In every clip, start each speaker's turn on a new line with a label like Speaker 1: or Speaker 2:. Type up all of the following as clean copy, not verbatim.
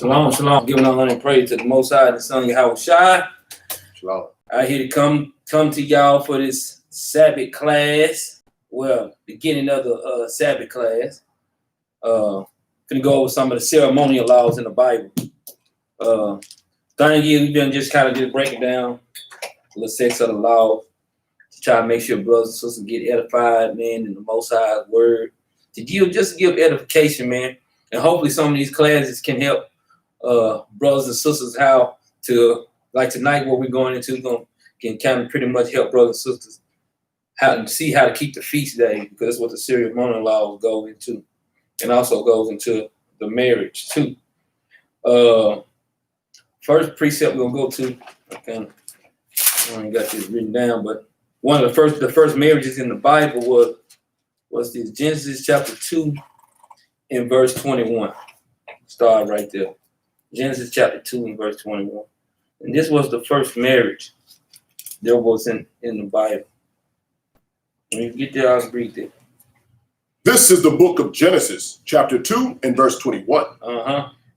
Speaker 1: Shalom, shalom. Giving all honor and praise to the Most High and the Son Yahweh Shai.
Speaker 2: Shalom.
Speaker 1: I here to come to y'all for this Sabbath class. Well, beginning of the Sabbath class. Gonna go over some of the ceremonial laws in the Bible. Dine-In, we've been just breaking down a little sex of the law to try to make sure brothers and sisters get edified, man, in the Most High's word. To give edification, man. And hopefully some of these classes can help brothers and sisters how to, like tonight, what we're going into, can kind of pretty much help brothers and sisters how to see how to keep the feast day, because that's what the ceremonial laws go into, and also goes into the marriage too. First precept we're gonna go to, I ain't got this written down, but one of the first marriages in the Bible was this Genesis chapter 2 and verse 21. Start right there. Genesis chapter 2 and verse 21. And this was the first marriage there was in the Bible. When you get there, I'll read it.
Speaker 2: This is the book of Genesis, chapter 2 and verse 21.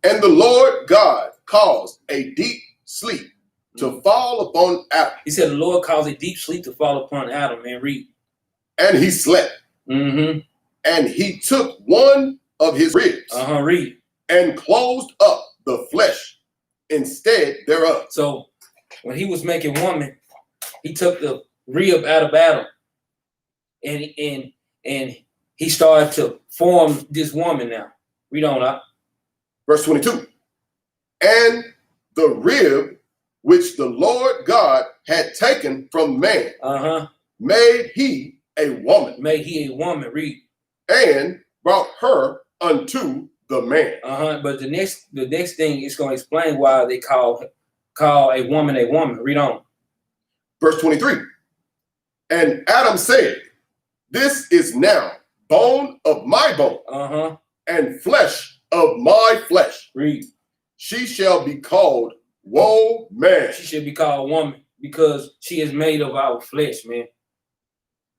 Speaker 2: And the Lord God caused a deep sleep to fall upon Adam.
Speaker 1: He said the Lord caused a deep sleep to fall upon Adam, man. Read.
Speaker 2: And he slept. And he took one of his ribs.
Speaker 1: Read.
Speaker 2: And closed up the flesh instead thereof.
Speaker 1: So when he was making woman, he took the rib out of Adam, and he started to form this woman now. Read on up.
Speaker 2: Verse 22. And the rib which the Lord God had taken from man, made he a woman.
Speaker 1: Made he a woman. Read.
Speaker 2: And brought her unto the man.
Speaker 1: But the next thing is going to explain why they call a woman a woman. Read on.
Speaker 2: Verse 23. And Adam said, this is now bone of my bone, and flesh of my flesh.
Speaker 1: Read.
Speaker 2: She shall be called woman.
Speaker 1: She should be called woman because she is made of our flesh, man.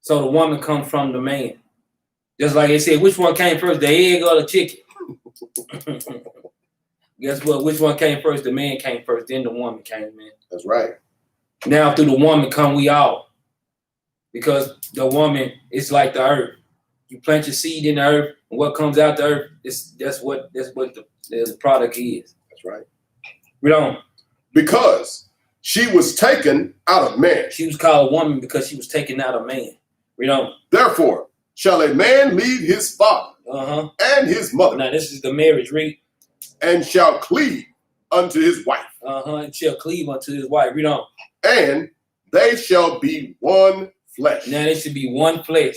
Speaker 1: So the woman comes from the man. Just like they said, which one came first, the egg or the chicken? Guess what? Which one came first? The man came first, then the woman came, man.
Speaker 2: That's right.
Speaker 1: Now through the woman come we all. Because the woman is like the earth. You plant your seed in the earth, and what comes out the earth, that's what the product is.
Speaker 2: That's right.
Speaker 1: Read on.
Speaker 2: Because she was taken out of man.
Speaker 1: She was called a woman because she was taken out of man. Read on.
Speaker 2: Therefore, shall a man leave his father and his mother.
Speaker 1: Now this is the marriage. Read.
Speaker 2: And shall cleave unto his wife.
Speaker 1: And shall cleave unto his wife. Read on.
Speaker 2: And they shall be one flesh.
Speaker 1: Now they should be one flesh.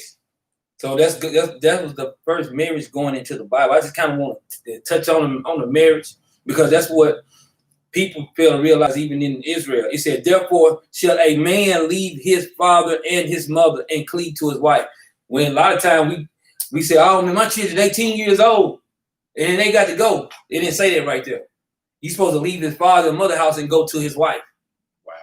Speaker 1: So that's good. That was the first marriage going into the Bible. I just kind of want to touch on the marriage because that's what people fail to realize even in Israel. It said, therefore shall a man leave his father and his mother and cleave to his wife. When a lot of time we say, oh man, my children 18 years old and they got to go. They didn't say that right there. He's supposed to leave his father and mother house and go to his wife.
Speaker 2: Wow,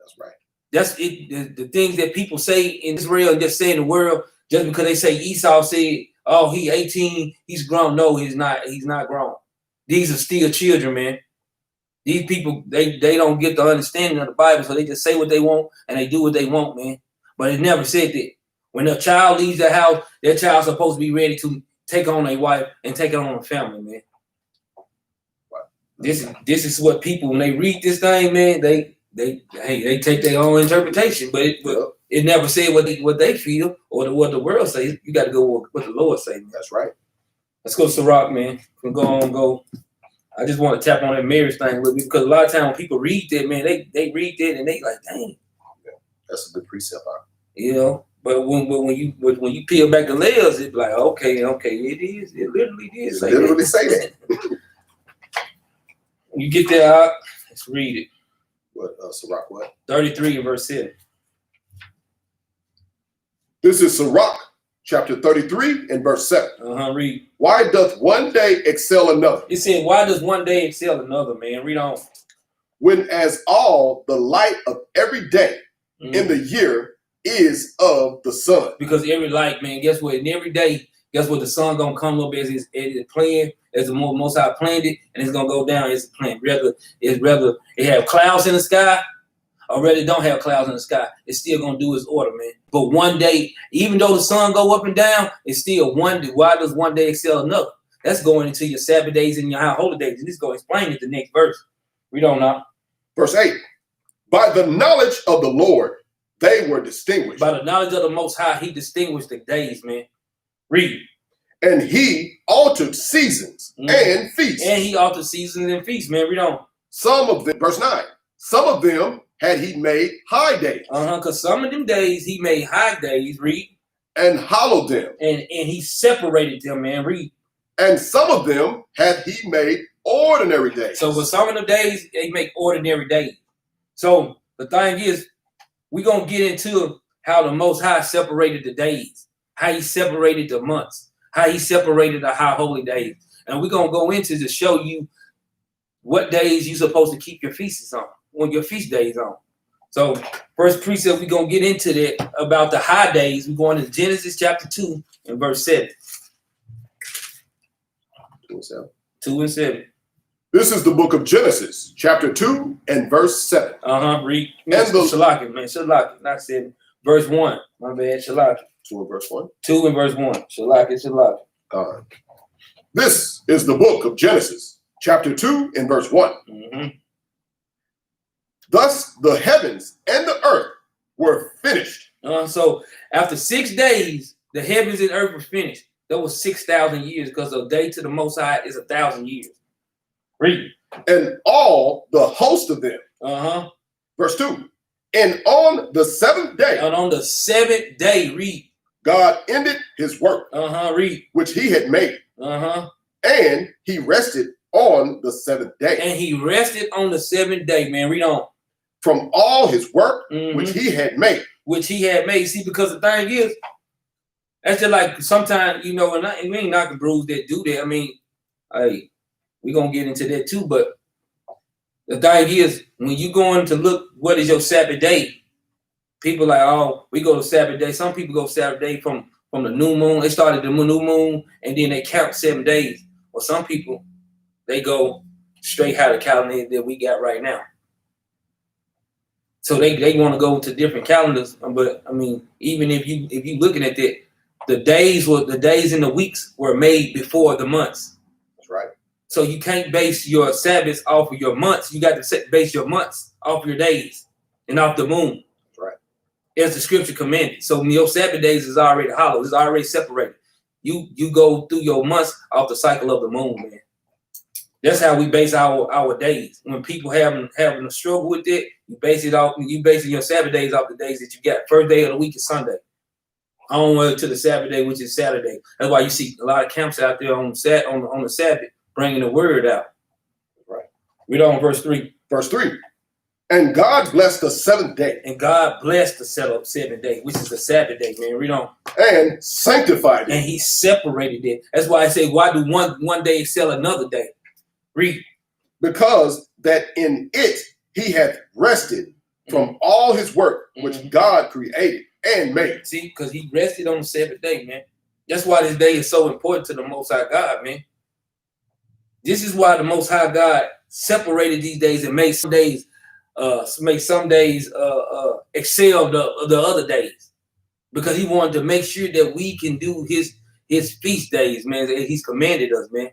Speaker 2: that's right.
Speaker 1: That's it. The things that people say in Israel and just say in the world, just because they say Esau said, oh, he 18, he's grown. No, he's not. He's not grown. These are still children, man. These people, they don't get the understanding of the Bible, so they just say what they want and they do what they want, man. But it never said that. When a child leaves the house, their child's supposed to be ready to take on a wife and take on a family, man. Wow. This is what people, when they read this thing, man, they take their own interpretation, but it never said what they feel or what the world says. You got to go with what the Lord says.
Speaker 2: That's right.
Speaker 1: Let's go to Sirach, man. We can go. I just want to tap on that marriage thing a little bit because a lot of times when people read that, man, they read that and they like, dang.
Speaker 2: Yeah, that's a good precept,
Speaker 1: You know, but when you peel back the layers, it's like, okay, it is. It literally is.
Speaker 2: It literally say that.
Speaker 1: When you get there, let's read it.
Speaker 2: What, Sirach what?
Speaker 1: 33 and verse 7.
Speaker 2: This is Sirach, chapter 33 and verse 7.
Speaker 1: Read.
Speaker 2: Why doth one day excel another?
Speaker 1: It said, why does one day excel another, man? Read on.
Speaker 2: When as all the light of every day in the year is of the sun.
Speaker 1: Because every light, man, guess what? And every day Guess what? The sun gonna come up as it's playing, as the Most High planned it, and it's gonna go down as it's planned. Whether it have clouds in the sky, or whether it don't have clouds in the sky, it's still gonna do its order, man. But one day, even though the sun go up and down, it's still one day. Why does one day excel another? That's going into your Sabbath days and your high holy days. And this is gonna explain it the next verse. We don't know.
Speaker 2: Verse 8. By the knowledge of the Lord, they were distinguished.
Speaker 1: By the knowledge of the Most High, he distinguished the days, man. Read.
Speaker 2: And he altered seasons and feasts.
Speaker 1: And he altered seasons and feasts, man. Read on.
Speaker 2: Some of them, verse 9, some of them had he made high days.
Speaker 1: Because some of them days he made high days, read.
Speaker 2: And hallowed them.
Speaker 1: And he separated them, man. Read.
Speaker 2: And some of them had he made ordinary days.
Speaker 1: So for some of the days, they make ordinary days. So the thing is, we're going to get into how the Most High separated the days, how he separated the months, how he separated the high holy days. And we're going to go into to show you what days you're supposed to keep your feasts on your feast days on. So first precept, we're going to get into that about the high days. We're going to Genesis chapter 2 and verse 7. 2 and 7.
Speaker 2: This is the book of Genesis, chapter 2 and verse 7.
Speaker 1: Read. Shalaki, man. Shalaki, not 7. Verse 1. My bad. Shalaki.
Speaker 2: 2 and verse 1.
Speaker 1: 2 and verse 1. Shalaki.
Speaker 2: This is the book of Genesis, chapter 2 and verse 1. Thus the heavens and the earth were finished.
Speaker 1: So after 6 days, the heavens and earth were finished. That was 6,000 years, because a day to the Most High is 1,000 years. Read.
Speaker 2: And all the host of them. Verse 2. And on the seventh day.
Speaker 1: And on the seventh day, read.
Speaker 2: God ended his work.
Speaker 1: Read.
Speaker 2: Which he had made. And he rested on the seventh day.
Speaker 1: And he rested on the seventh day, man. Read on.
Speaker 2: From all his work, which he had made.
Speaker 1: Which he had made. See, because the thing is, that's just like sometimes, you know, and we ain't knocking bros that do that. I mean, hey, we're going to get into that too. But the thing is, when you going to look, what is your Sabbath day? People like, oh, we go to Sabbath day. Some people go Sabbath day from the new moon. They started the new moon, and then they count 7 days. Well, some people, they go straight how the calendar that we got right now. So they want to go to different calendars. But I mean, even if you looking at that, the days and the weeks were made before the months.
Speaker 2: That's right. So
Speaker 1: you can't base your Sabbaths off of your months. You got to base your months off your days and off the moon.
Speaker 2: That's right.
Speaker 1: As the scripture commanded. So your Sabbath days is already hollow. It's already separated. You go through your months off the cycle of the moon, man. That's how we base our days. When people having a struggle with it, you basing your Sabbath days off the days that you got. First day of the week is Sunday. On to the Sabbath day, which is Saturday. That's why you see a lot of camps out there on the Sabbath bringing the word out.
Speaker 2: Right.
Speaker 1: Read on verse 3.
Speaker 2: Verse 3. And God blessed the seventh day.
Speaker 1: And God blessed the seventh day, which is the Sabbath day, man. Read on.
Speaker 2: And sanctified it.
Speaker 1: And he separated it. That's why I say, why do one day excel another day? Read.
Speaker 2: Because that in it he hath rested from all his work which God created and made.
Speaker 1: See, because he rested on the seventh day, man. That's why this day is so important to the Most High God, man. This is why the Most High God separated these days and made some days excel the other days, because he wanted to make sure that we can do his feast days, man. That he's commanded us, man.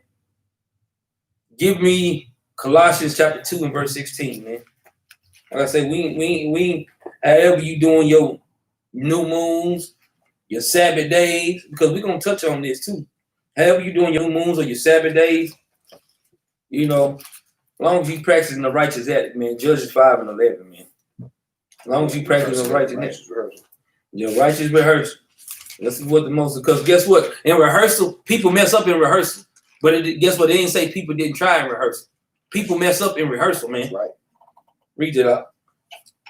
Speaker 1: Give me Colossians chapter 2 and verse 16, man. Like I say, we however you doing your new moons, your Sabbath days, because we're gonna touch on this too. However you doing your new moons or your Sabbath days, you know, as long as you practicing the righteous ethic, man. Judges 5 and 11, man. As long as you practice the righteous rehearsal. Your righteous rehearsal. This is what the most, because guess what? In rehearsal, people mess up in rehearsal. But guess what? They didn't say people didn't try in rehearsal. People mess up in rehearsal, man.
Speaker 2: Right.
Speaker 1: Read it up.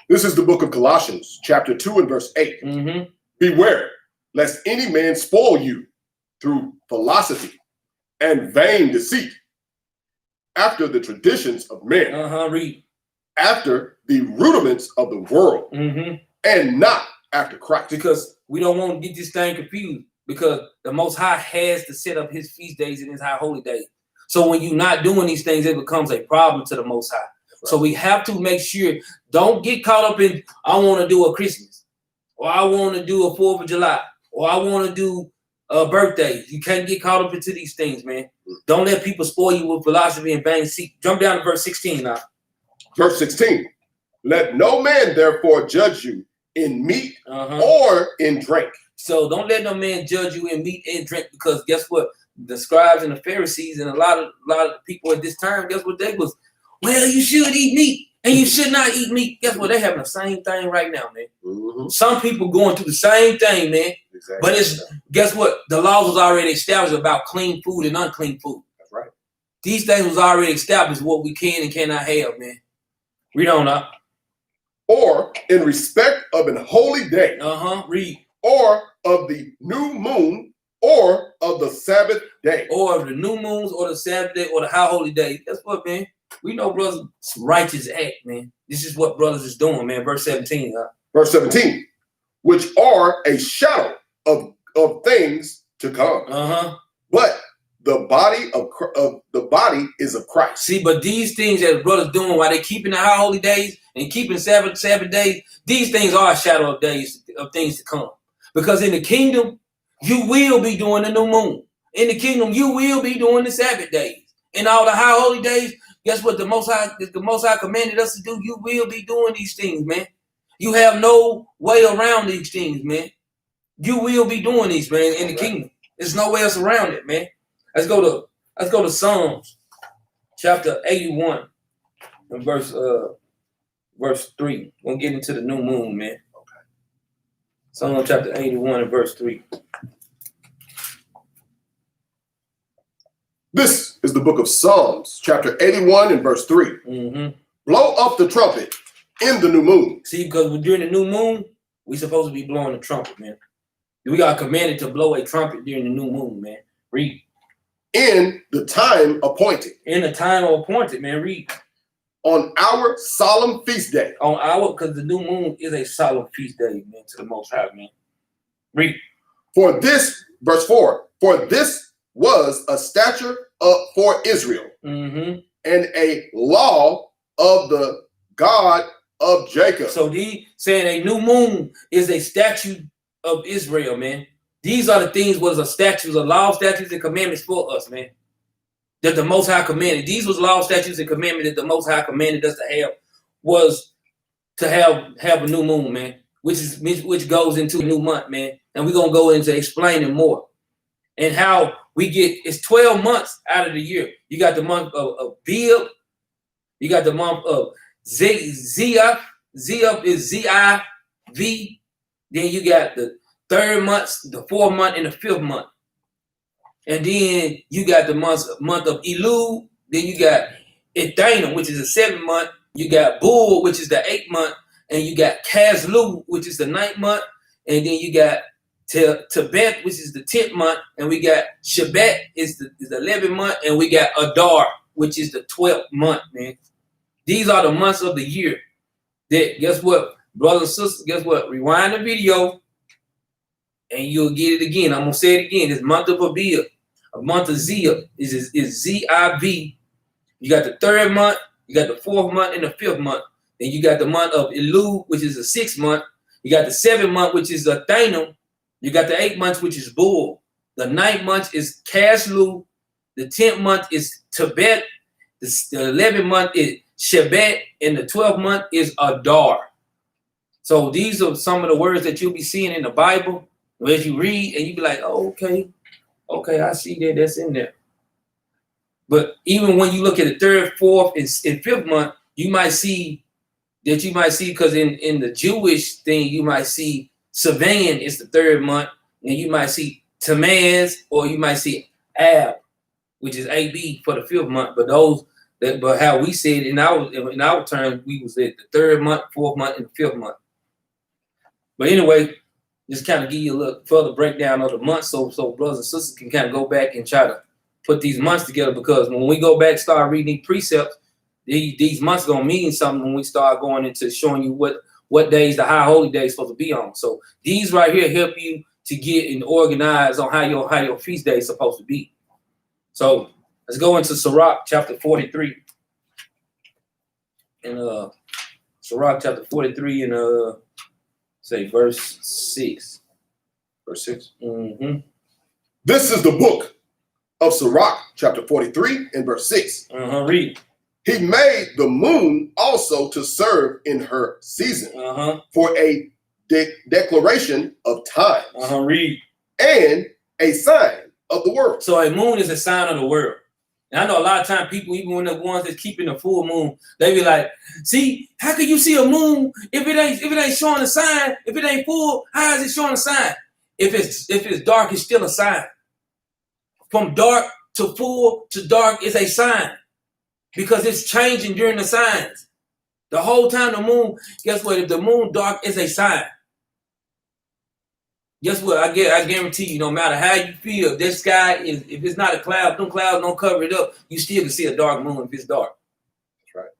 Speaker 2: This is the book of Colossians, chapter 2 and verse 8. Beware, lest any man spoil you through philosophy and vain deceit, after the traditions of men,
Speaker 1: read.
Speaker 2: After the rudiments of the world, and not after Christ.
Speaker 1: Because we don't want to get this thing confused. because the Most High has to set up his feast days and his high holy days. So when you're not doing these things, it becomes a problem to the Most High. Right. So we have to make sure, don't get caught up in, I want to do a Christmas, or I want to do a 4th of July, or I want to do a birthday. You can't get caught up into these things, man. Don't let people spoil you with philosophy and vain deceit. Jump down to verse 16 now.
Speaker 2: Verse 16. Let no man therefore judge you in meat or in drink.
Speaker 1: So don't let no man judge you in meat and drink, because guess what? The scribes and the Pharisees and a lot of people at this time, guess what they was? Well, you should eat meat and you should not eat meat. Guess what? They're having the same thing right now, man. Some people going through the same thing, man. Exactly. But it's, guess what? The laws was already established about clean food and unclean food.
Speaker 2: That's right.
Speaker 1: These things was already established what we can and cannot have, man. Read on up.
Speaker 2: Or in respect of an holy day.
Speaker 1: Read.
Speaker 2: Or of the new moon, or of the Sabbath day.
Speaker 1: Or of the new moons, or the Sabbath day, or the high holy day. That's what, man. We know brothers righteous act, man. This is what brothers is doing, man. Verse 17.
Speaker 2: Verse 17. Which are a shadow of things to come. But the body is of Christ.
Speaker 1: See, but these things that brothers doing while they keeping the high holy days and keeping Sabbath days, these things are a shadow of days of things to come. Because in the kingdom, you will be doing the new moon. In the kingdom, you will be doing the Sabbath days. And all the high holy days, guess what the Most High commanded us to do? You will be doing these things, man. You have no way around these things, man. You will be doing these, man, in the kingdom. There's no way else around it, man. Let's go to Psalms chapter 81 and verse 3. We'll get into the new moon, man. Psalm chapter 81 and verse 3.
Speaker 2: This is the book of Psalms, chapter 81 and verse 3. Blow up the trumpet in the new moon.
Speaker 1: See, because during the new moon, we supposed to be blowing the trumpet, man. We got commanded to blow a trumpet during the new moon, man. Read.
Speaker 2: In the time appointed.
Speaker 1: In the time appointed, man. Read.
Speaker 2: On our solemn feast day.
Speaker 1: On our, because the new moon is a solemn feast day, man, to the Most High, man. Read.
Speaker 2: For this, verse 4, for this was a statute for Israel and a law of the God of Jacob.
Speaker 1: So he saying a new moon is a statute of Israel, man. These are the things was a statutes, a law, statutes, and commandments for us, man. That the Most High commanded. These was law, statutes, and commandments that the Most High commanded us to have, was to have a new moon, man, which goes into a new month, man. And we're gonna go into explaining more. And how we get, it's 12 months out of the year. You got the month of Bib, you got the month of Ziyaf. Ziyaf is Z-I-V. Then you got the 3rd month, the 4th month, and the 5th month. And then you got the month of Elul. Then you got Ethanum, which is the 7th month. You got Bull, which is the 8th month. And you got Caslu, which is the 9th month. And then you got Tebeth, which is the 10th month. And we got Shabbat is the 11th month. And we got Adar, which is the 12th month, man. These are the months of the year. That, guess what, brothers and sisters, guess what? Rewind the video and you'll get it again. I'm going to say it again. This month of Abib, a month of Ziyah is Z-I-V. You got the 3rd month, you got the 4th month, and the 5th month. Then you got the month of Elul, which is the 6th month. You got the 7th month, which is the Ethanum. You got the 8th month, which is Bull. The 9th month is Caslu. The 10th month is Tebet. The 11th month is Shabbat. And the 12th month is Adar. So these are some of the words that you'll be seeing in the Bible as you read, and you be like, oh, okay, I see that, that's in there. But even when you look at the 3rd, 4th, and 5th month, you might see, because in the Jewish thing, you might see Sivan is the 3rd month, and you might see Tammuz, or you might see Ab, which is AB for the 5th month. But how we said it in our terms, we was at the 3rd month, 4th month, and the 5th month. But anyway, just kind of give you a little further breakdown of the months, so brothers and sisters can kind of go back and try to put these months together. Because when we go back, start reading these precepts, these months gonna mean something when we start going into showing you what days the high holy days supposed to be on. So these right here help you to get and organize on how your feast day is supposed to be. So let's go into Sirach chapter 43. And Sirach chapter 43 and say verse 6.
Speaker 2: Verse 6.
Speaker 1: Mm-hmm.
Speaker 2: This is the book of Sirach, chapter 43 and verse 6.
Speaker 1: Read.
Speaker 2: He made the moon also to serve in her season for a declaration of time
Speaker 1: Read.
Speaker 2: and a sign of the world.
Speaker 1: So a moon is a sign of the world. And I know a lot of times people, even when the ones that's keeping the full moon, they be like, see, how can you see a moon if it ain't showing a sign? If it ain't full, how is it showing a sign? If it's dark, it's still a sign. From dark to full to dark is a sign. Because it's changing during the signs. The whole time the moon, guess what? If the moon dark is a sign. Guess what? I guarantee you, no matter how you feel, this sky is, if it's not a cloud, them clouds don't cover it up, you still can see a dark moon if it's dark.
Speaker 2: That's right.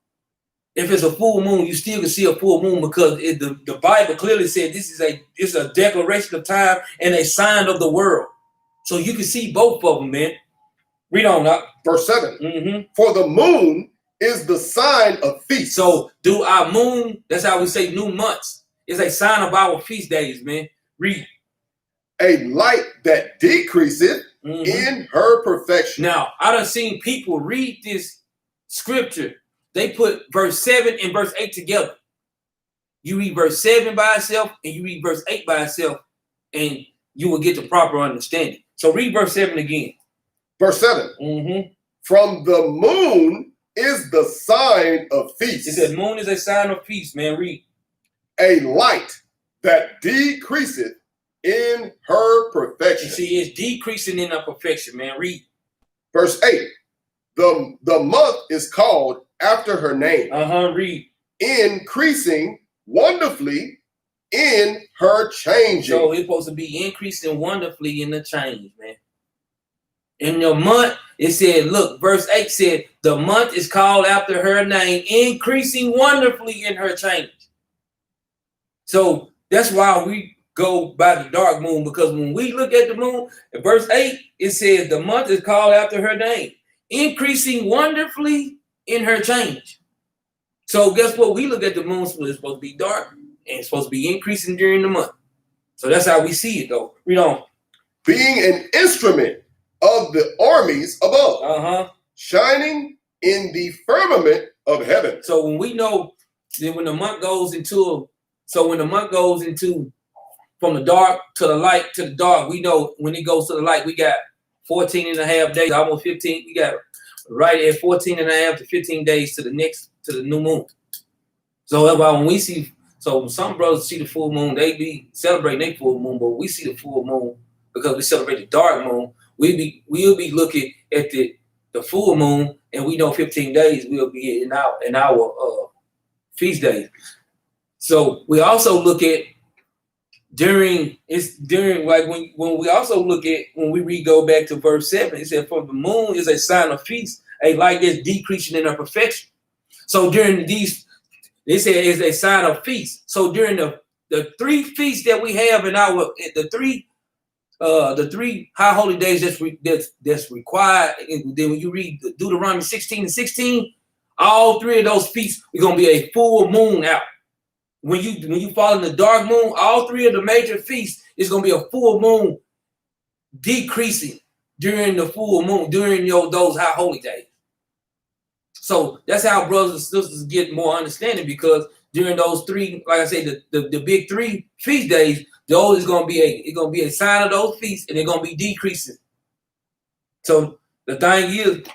Speaker 1: If it's a full moon, you still can see a full moon because the Bible clearly said it's a declaration of time and a sign of the world. So you can see both of them, man. Read on up.
Speaker 2: Verse 7. For the moon is the sign of feast.
Speaker 1: So do our moon, that's how we say new months, is a sign of our feast days, man. Read.
Speaker 2: A light that decreaseth in her perfection.
Speaker 1: Now, I done seen people read this scripture. They put verse 7 and verse 8 together. You read verse 7 by itself and you read verse 8 by itself, and you will get the proper understanding. So read verse 7 again.
Speaker 2: Verse 7. From the moon is the sign of feast.
Speaker 1: It says moon is a sign of feast, man. Read.
Speaker 2: A light that decreaseth in her perfection.
Speaker 1: You see, it's decreasing in her perfection, man. Read.
Speaker 2: Verse 8. The month is called after her name.
Speaker 1: Read.
Speaker 2: Increasing wonderfully in her changing.
Speaker 1: So it's supposed to be increasing wonderfully in the change, man. In the month, it said, look, verse 8 said, the month is called after her name, increasing wonderfully in her change. So that's why we go by the dark moon, because when we look at the moon, in verse 8, it says the month is called after her name, increasing wonderfully in her change. So guess what? We look at the moon, so it's supposed to be dark, and it's supposed to be increasing during the month. So that's how we see it, though. Read on.
Speaker 2: Being an instrument of the armies above, shining in the firmament of heaven.
Speaker 1: So when we know that when the month goes into, from the dark to the light to the dark, we know when it goes to the light, we got 14 and a half days, almost 15. We got right at 14 and a half to 15 days to the new moon. So that's why when we see, so some brothers see the full moon, they be celebrating their full moon, but we see the full moon because we celebrate the dark moon. We'll be looking at the full moon, and we know 15 days we'll be in our feast days. So we also look at during like when we also look at when we go back to verse 7, it said, for the moon is a sign of feast, a light that's decreasing in her perfection. So during these, they say is a sign of feast. So during the three feasts that we have in the three high holy days that's required, and then when you read Deuteronomy 16:16, all three of those feasts are gonna be a full moon out. When you fall in the dark moon, all three of the major feasts is gonna be a full moon decreasing during the full moon, during those high holy days. So that's how brothers and sisters get more understanding, because during those three, like I say, the big three feast days, those is gonna be a sign of those feasts, and they're gonna be decreasing. So the thing is,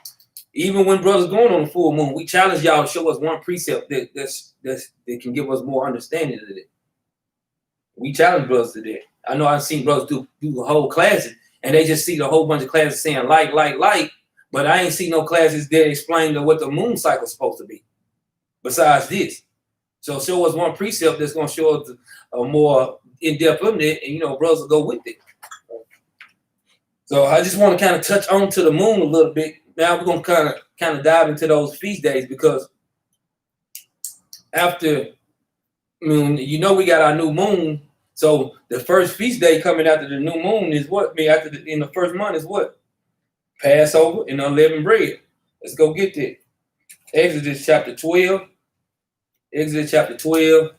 Speaker 1: even when brothers going on the full moon, we challenge y'all to show us one precept that can give us more understanding of it. We challenge brothers to that. I know I've seen brothers do the whole classes, and they just see the whole bunch of classes saying light, but I ain't see no classes that explain what the moon cycle is supposed to be. Besides this, so show us one precept that's gonna show us a more in-depth of it, and brothers will go with it. So I just want to kind of touch on to the moon a little bit. Now we're gonna kind of dive into those feast days, because after, we got our new moon. So the first feast day coming after the new moon is what? In the first month is what? Passover and unleavened bread. Let's go get that. Exodus chapter 12. Exodus chapter 12.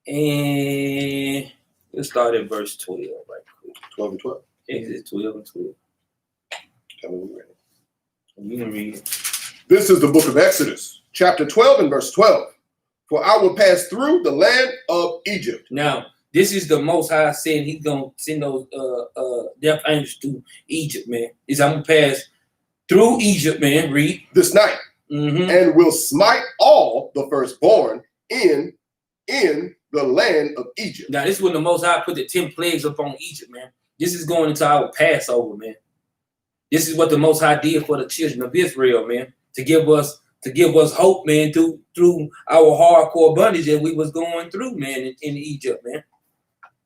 Speaker 1: And let's start at verse 12 right quick.
Speaker 2: 12 and 12.
Speaker 1: Exodus 12 and 12.
Speaker 2: Tell me when you're ready.
Speaker 1: You can read it.
Speaker 2: This is the book of Exodus, chapter 12 and verse 12. For I will pass through the land of Egypt.
Speaker 1: Now, this is the Most High saying he's going to send those death angels to Egypt, man. I'm going to pass through Egypt, man. Read.
Speaker 2: This night. And will smite all the firstborn in the land of Egypt.
Speaker 1: Now, this is when the Most High put the 10 plagues upon Egypt, man. This is going into our Passover, man. This is what the Most High did for the children of Israel, man, to give us hope, man, through our hardcore bondage that we was going through, man, in Egypt, man.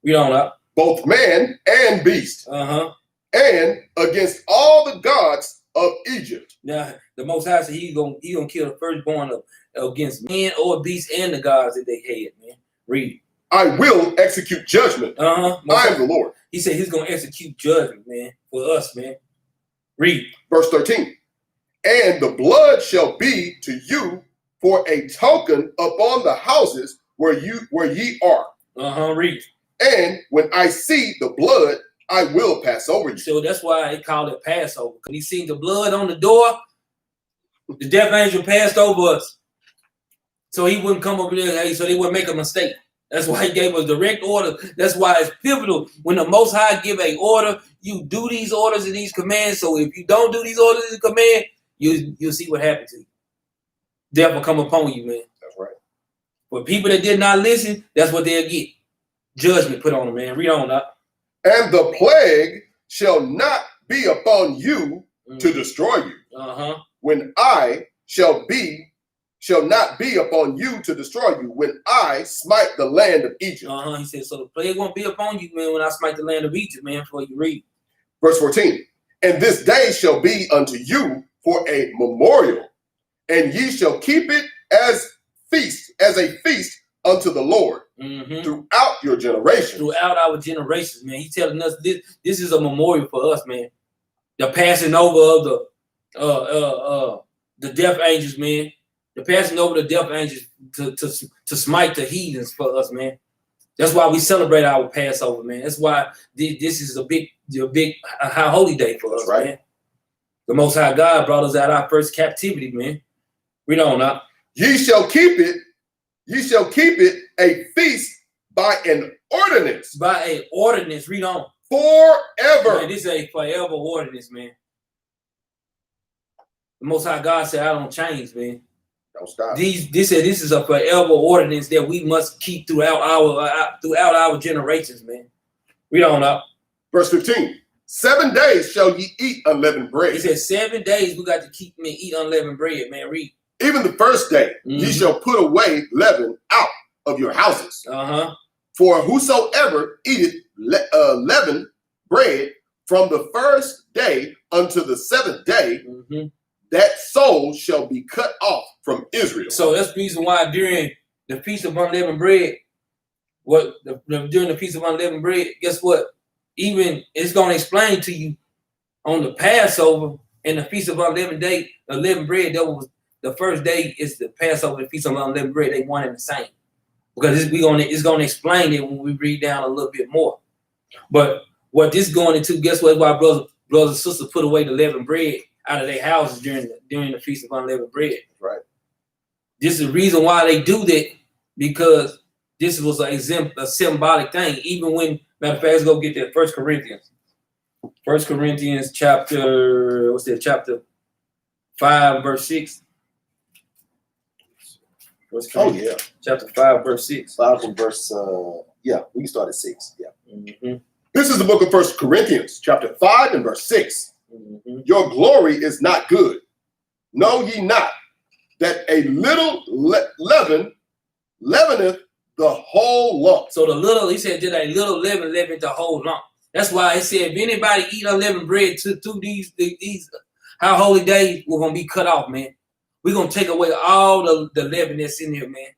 Speaker 1: We don't know.
Speaker 2: Both man and beast.
Speaker 1: And
Speaker 2: against all the gods of Egypt.
Speaker 1: Now, the Most High said he gonna kill the firstborn against man or beast and the gods that they had, man. Read.
Speaker 2: I will execute judgment. I am the Lord.
Speaker 1: He said he's gonna execute judgment, man, for us, man. Read.
Speaker 2: Verse 13. And the blood shall be to you for a token upon the houses where ye are.
Speaker 1: Read.
Speaker 2: And when I see the blood, I will pass over you.
Speaker 1: So that's why they call it Passover. Because he seen the blood on the door, the death angel passed over us. So he wouldn't come over there, so they wouldn't make a mistake. That's why he gave us direct order. That's why it's pivotal. When the Most High give a order, you do these orders and these commands. So if you don't do these orders and command, you'll see what happens to you. Death will come upon you, man.
Speaker 2: That's right.
Speaker 1: For people that did not listen, that's what they'll get. Judgment put on them, man. Read on up.
Speaker 2: And the plague shall not be upon you to destroy you. When I shall not be upon you to destroy you, when I smite the land of Egypt.
Speaker 1: He said, so the plague won't be upon you, man, when I smite the land of Egypt, man, before you read.
Speaker 2: Verse 14. And this day shall be unto you for a memorial, and ye shall keep it as a feast unto the Lord throughout your generations.
Speaker 1: Throughout our generations, man. He's telling us this is a memorial for us, man. The passing over of the death angels, man. The passing over the death angels to smite the heathens for us, man. That's why we celebrate our Passover, man. That's why this is a big high holy day for us, right? Man. The Most High God brought us out our first captivity, man. Read on now.
Speaker 2: Ye shall keep it a feast by an ordinance.
Speaker 1: By an ordinance. Read on.
Speaker 2: Forever.
Speaker 1: Man, this is a forever ordinance, man. The Most High God said, I don't change, man.
Speaker 2: Don't stop.
Speaker 1: This is a forever ordinance that we must keep throughout our generations, man. Read on up.
Speaker 2: Verse 15. 7 days shall ye eat unleavened bread.
Speaker 1: He said 7 days we got to keep eat unleavened bread, man. Read.
Speaker 2: Even the first day ye shall put away leaven out of your houses. For whosoever eateth leavened bread from the first day unto the seventh day, that soul shall be cut off from Israel.
Speaker 1: So that's the reason why during the Feast of Unleavened Bread, during the Feast of Unleavened Bread, guess what? Even it's going to explain to you on the Passover and the Feast of Unleavened Bread, that was the first day is the Passover, the Feast of Unleavened Bread, they one and the same. Because it's going to explain it when we read down a little bit more. But what this going into, guess what? Why brothers and sisters put away the leavened bread out of their houses during the Feast of Unleavened Bread.
Speaker 2: Right. This
Speaker 1: is the reason why they do that, because this was a symbolic thing. Even when, matter of fact, let's go get that 1 Corinthians. 1 Corinthians chapter 5, verse 6. Chapter 5, verse 6.
Speaker 3: 5 and verse, we can start at 6. Yeah.
Speaker 2: This is the book of 1 Corinthians, chapter 5 and verse 6. Your glory is not good. Know ye not that a little leaven leaveneth the whole lump?
Speaker 1: So he said, did a little leaven leaven the whole lump. That's why he said, if anybody eat unleavened bread through these high holy days, we're going to be cut off, man. We're going to take away all the leaven that's in here, man.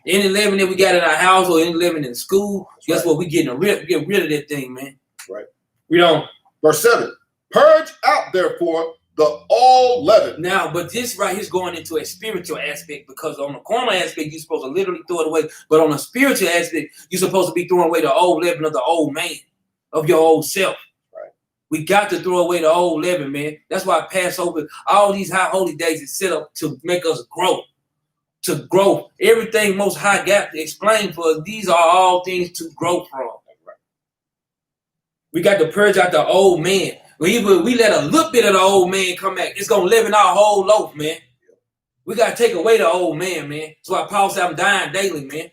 Speaker 1: Any leaven that we got in our house or any leaven in school, guess what? We get rid of that thing, man.
Speaker 2: Right.
Speaker 1: We don't.
Speaker 2: Verse 7. Purge out, therefore, the all leaven.
Speaker 1: Now, but this right here is going into a spiritual aspect, because on the carnal aspect, you're supposed to literally throw it away. But on the spiritual aspect, you're supposed to be throwing away the old leaven of the old man, of your old self.
Speaker 2: Right.
Speaker 1: We got to throw away the old leaven, man. That's why Passover, all these high holy days is set up to make us grow. To grow. Everything Most High got to explain for us. These are all things to grow from.
Speaker 2: Right.
Speaker 1: We got to purge out the old man. We let a little bit of the old man come back, it's going to live in our whole loaf, man. We got to take away the old man, man. That's why Paul said I'm dying daily, man.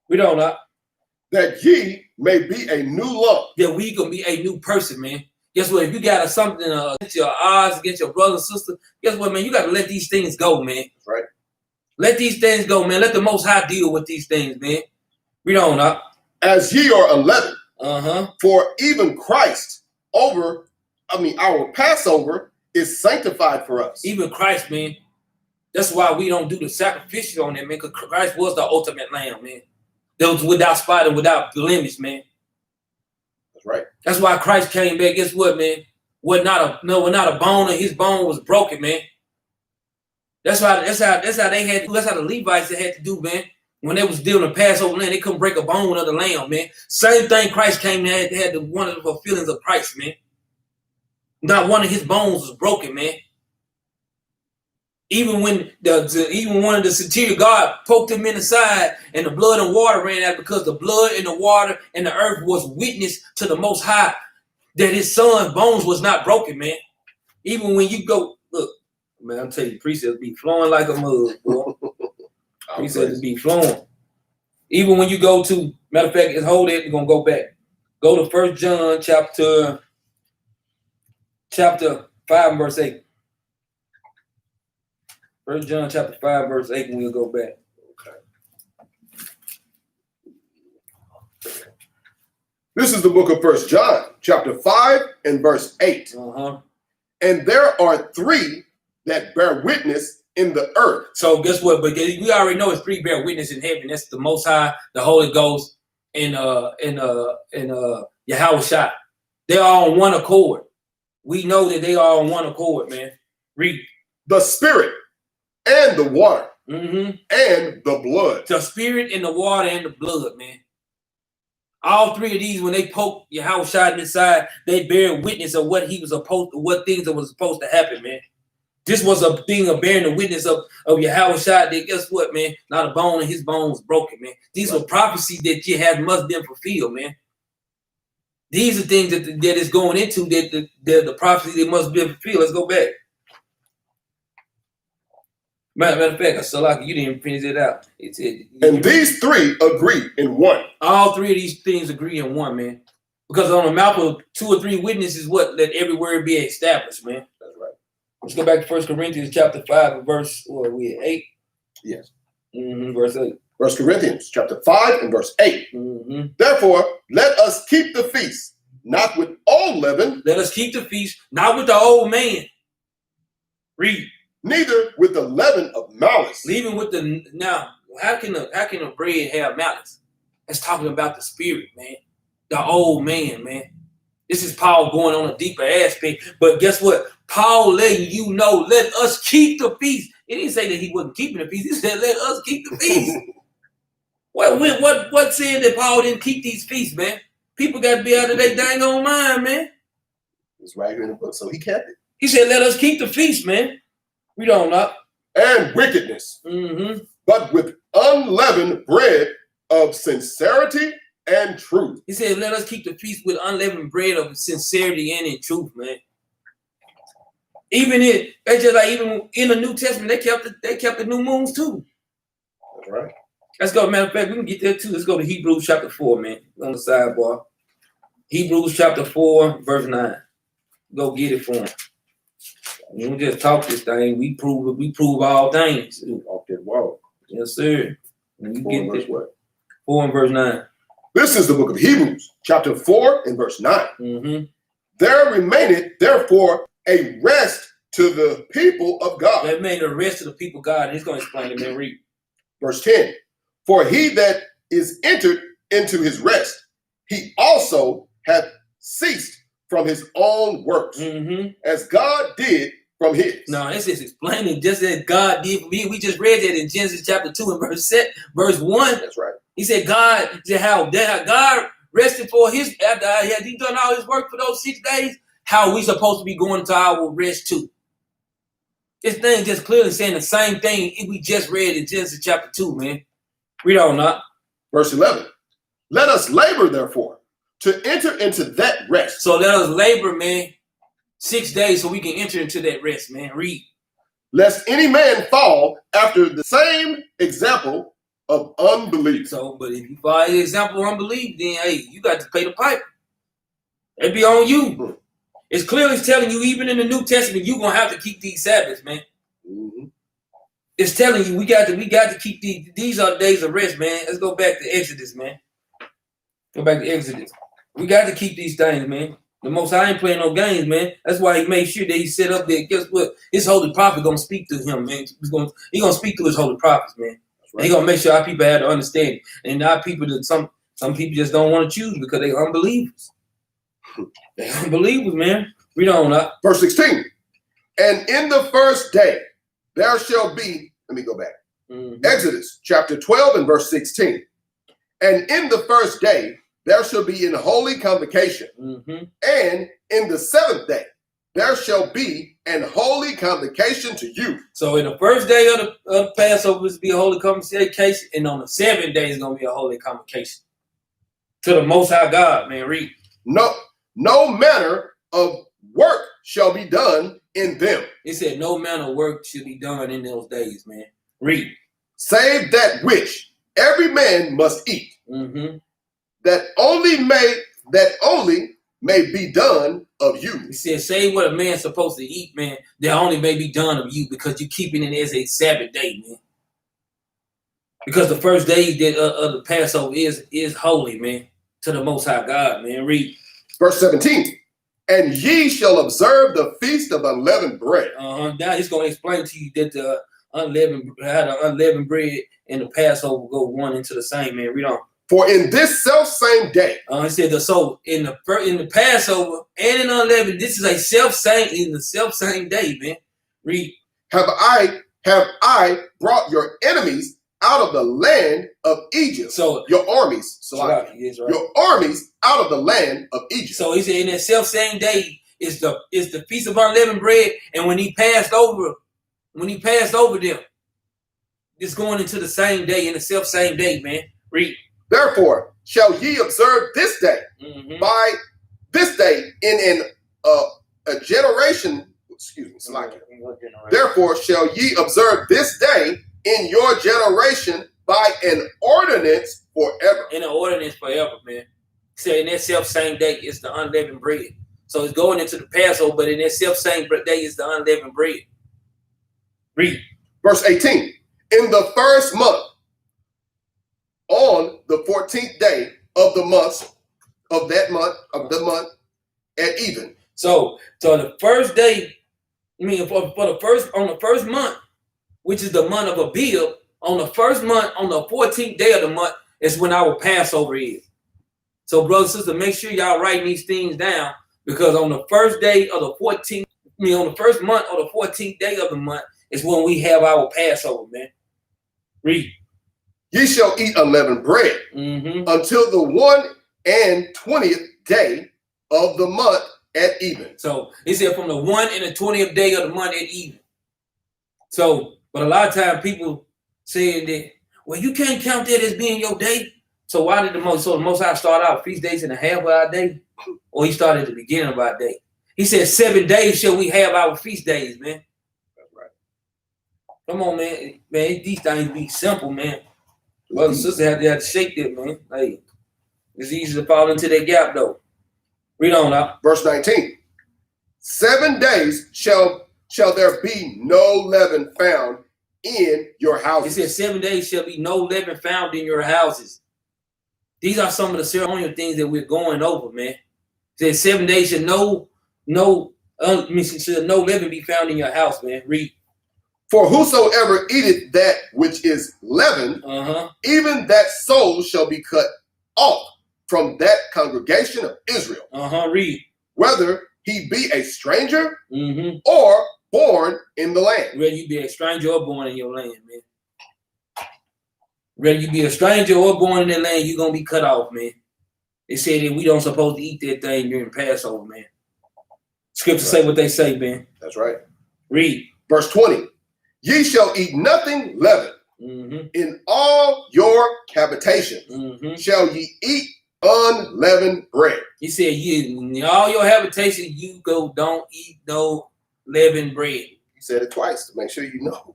Speaker 1: We don't know.
Speaker 2: That ye may be a new lump.
Speaker 1: That we can be a new person, man. Guess what? If you got something against your odds, against your brother and sister, guess what, man? You got to let these things go, man.
Speaker 2: Right.
Speaker 1: Let these things go, man. Let the Most High deal with these things, man. We don't know.
Speaker 2: As ye are 11.
Speaker 1: Uh-huh.
Speaker 2: For even Christ our Passover is sanctified for us.
Speaker 1: Even Christ, man. That's why we don't do the sacrificial on that, man, because Christ was the ultimate lamb, man. That was without spot and without blemish, man.
Speaker 2: That's right.
Speaker 1: That's why Christ came back. Guess what, man? We're not a bone, and his bone was broken, man. That's how they had to, that's how the Levites had to do, man. When they was dealing with Passover land, they couldn't break a bone of the lamb, man. Same thing Christ came and had one of the feelings of Christ, man. Not one of his bones was broken, man. Even when one of the centurion guard poked him in the side and the blood and water ran out, because the blood and the water and the earth was witness to the Most High that his son's bones was not broken, man. Even when you go, look, man, I'm telling you, precepts be flowing like a mug, boy. Precepts be flowing. Even when you go to, matter of fact, it's hold it, we're going to go back. Go to 1 John chapter 5 and verse 8. 1 John chapter 5 verse 8, and we'll go back.
Speaker 2: Okay. This is the book of 1 John, chapter 5 and verse 8.
Speaker 1: Uh-huh.
Speaker 2: And there are 3 that bear witness in the earth.
Speaker 1: So guess what? But we already know it's 3 bear witness in heaven. That's the Most High, the Holy Ghost, and Yahweh Shai. They are on one accord. We know that they are on one accord, man. Read.
Speaker 2: The Spirit and the water,
Speaker 1: mm-hmm.
Speaker 2: and the blood.
Speaker 1: The Spirit and the water and the blood, man. All 3 of these, when they poke Yahweh Shai inside, they bear witness of what he was supposed to, what things that was supposed to happen, man. This was a thing of bearing the witness of Yahweh Shai. That guess what, man? Not a bone in his bone was broken, man. These were prophecies that you had must been fulfilled, man. These are things that is going into the prophecy that must be fulfilled. Let's go back. Matter of fact, Salaki, you didn't finish it out.
Speaker 2: And these 3 agree in one.
Speaker 1: All 3 of these things agree in one, man. Because on the mouth of 2 or 3 witnesses, what? Let every word be established, man.
Speaker 2: That's right.
Speaker 1: Let's go back to 1 Corinthians chapter 5 and verse, what are we at, 8?
Speaker 2: Yes.
Speaker 1: Mm-hmm, verse 8.
Speaker 2: 1 Corinthians chapter 5 and verse 8.
Speaker 1: Mm-hmm.
Speaker 2: Therefore, let us keep the feast, not with old leaven.
Speaker 1: Let us keep the feast, not with the old man. Read.
Speaker 2: Neither with the leaven of malice.
Speaker 1: Even with the, now, how can a bread have malice? It's talking about the spirit, man. The old man, man. This is Paul going on a deeper aspect. But guess what? Paul letting you know, let us keep the feast. He didn't say that he wasn't keeping the feast. He said, let us keep the feast. What said that Paul didn't keep these feasts, man? People got to be out of their dang on mind, man.
Speaker 2: It's right here in the book, so he kept it.
Speaker 1: He said, let us keep the feast, man. We don't know.
Speaker 2: And wickedness, but with unleavened bread of sincerity and truth.
Speaker 1: He said, let us keep the feast with unleavened bread of sincerity and in truth, man. Even in the New Testament, they kept the new moons too.
Speaker 2: That's right.
Speaker 1: Let's go. Matter of fact, we can get there too. Let's go to Hebrews chapter 4, man. On the sidebar. Hebrews chapter 4, verse 9. Go get it for him. We don't just talk this thing. We prove all things.
Speaker 2: Off that wall.
Speaker 1: Yes, sir. When you
Speaker 2: 4
Speaker 1: get
Speaker 2: verse
Speaker 1: this,
Speaker 2: what?
Speaker 1: 4 and verse 9.
Speaker 2: This is the book of Hebrews, chapter 4 and verse 9.
Speaker 1: Mm-hmm.
Speaker 2: There remaineth therefore a rest to the people of God.
Speaker 1: That made the rest of the people of God. And he's going to explain it, man. Read.
Speaker 2: Verse 10. For he that is entered into his rest, he also hath ceased from his own works, as God did from his.
Speaker 1: No, it's just explaining just as God did for me. We just read that in Genesis chapter 2 and verse 1.
Speaker 2: That's right.
Speaker 1: He said how God rested for his, after he done all his work for those 6 days, how are we supposed to be going to our rest too? This thing just clearly saying the same thing we just read in Genesis chapter 2, man. Read on up.
Speaker 2: Verse 11. Let us labor, therefore, to enter into that rest.
Speaker 1: So let us labor, man, 6 days so we can enter into that rest, man. Read.
Speaker 2: Lest any man fall after the same example of unbelief.
Speaker 1: So, but if you follow the example of unbelief, then, hey, you got to pay the piper. It'd be on you. It's clearly telling you, even in the New Testament, you're going to have to keep these Sabbaths, man. It's telling you we got to keep these are the days of rest, man. Let's go back to Exodus, man. Go back to Exodus. We got to keep these things, man. The Most High ain't playing no games, man. That's why he made sure that he set up there. Guess what? His holy prophet gonna speak to him, man. He gonna speak to his holy prophets, man. Right. He gonna make sure our people have to understand. And our people that some people just don't want to choose because they unbelievers. They unbelievers, man. Read on up.
Speaker 2: Verse 16. And in the first day there shall be, let me go back. Exodus chapter 12 and verse 16. And in the first day there shall be an holy convocation. And in the seventh day there shall be an holy convocation to you.
Speaker 1: So in the first day of the Passover is to be a holy convocation, and on the 7th day is going to be a holy convocation to the Most High God, man. Read.
Speaker 2: No manner of work shall be done in them.
Speaker 1: It said no manner of work should be done in those days, man. Read.
Speaker 2: Save that which every man must eat. That only may be done of you.
Speaker 1: He said, say what a man's supposed to eat, man, that only may be done of you, because you're keeping it as a Sabbath day, man. Because the first day of the Passover is holy, man, to the Most High God, man. Read.
Speaker 2: Verse 17. And ye shall observe the feast of unleavened bread.
Speaker 1: Now he's going to explain to you that the unleavened bread and the Passover go one into the same, man. Read on.
Speaker 2: For in this self same day,
Speaker 1: he said, so in the Passover and in unleavened, this is a self same day, man. Read.
Speaker 2: Have I brought your enemies out of the land of Egypt?
Speaker 1: So
Speaker 2: your armies,
Speaker 1: right.
Speaker 2: Your armies out of the land of Egypt.
Speaker 1: So he said, in that self same day is the feast of unleavened bread, and when he passed over them, it's going into the same day, in the self same day, man. Read.
Speaker 2: Therefore shall ye observe this day, by this day in a generation. Excuse me, Therefore shall ye observe this day in your generation by an ordinance forever.
Speaker 1: In an ordinance forever, man. So in that self same day is the unleavened bread. So it's going into the Passover, but in that self same day is the unleavened bread. Read.
Speaker 2: Verse 18. In the first month, on the 14th day of the month, at even. So
Speaker 1: the first day, on the first month, which is the month of Abib, on the first month, on the 14th day of the month, is when our Passover is. So, brothers and sisters, make sure y'all writing these things down, because on the first day of the 14th, on the first month or the 14th day of the month is when we have our Passover, man. Read.
Speaker 2: Ye shall eat unleavened bread until the 21st day of the month at even.
Speaker 1: So he said from the 1 and the 20th day of the month at even. So, but a lot of times people saying that, well, you can't count that as being your day. So why did the Most High start out feast days in the half of our day? Or he started at the beginning of our day? He said 7 days shall we have our feast days, man.
Speaker 2: That's right.
Speaker 1: Come on, man. Man, these things be simple, man. Brothers and sisters have to shake that, man. Hey, it's easy to fall into that gap, though. Read on now.
Speaker 2: Verse 19. 7 days shall there be no leaven found in your houses.
Speaker 1: It said 7 days shall be no leaven found in your houses. These are some of the ceremonial things that we're going over, man. It said 7 days should no leaven be found in your house, man. Read.
Speaker 2: For whosoever eateth that which is leavened, even that soul shall be cut off from that congregation of Israel.
Speaker 1: Read.
Speaker 2: Whether he be a stranger or born in the land.
Speaker 1: Whether you be a stranger or born in your land, man. Whether you be a stranger or born in the land, you're going to be cut off, man. They said that we don't supposed to eat that thing during Passover, man. Scriptures say what they say, man.
Speaker 2: That's right.
Speaker 1: Read.
Speaker 2: Verse 20. Ye shall eat nothing leavened. In all your habitations shall ye eat unleavened bread.
Speaker 1: He said, in all your habitation, you don't eat no leavened bread.
Speaker 2: He said it twice to make sure you know.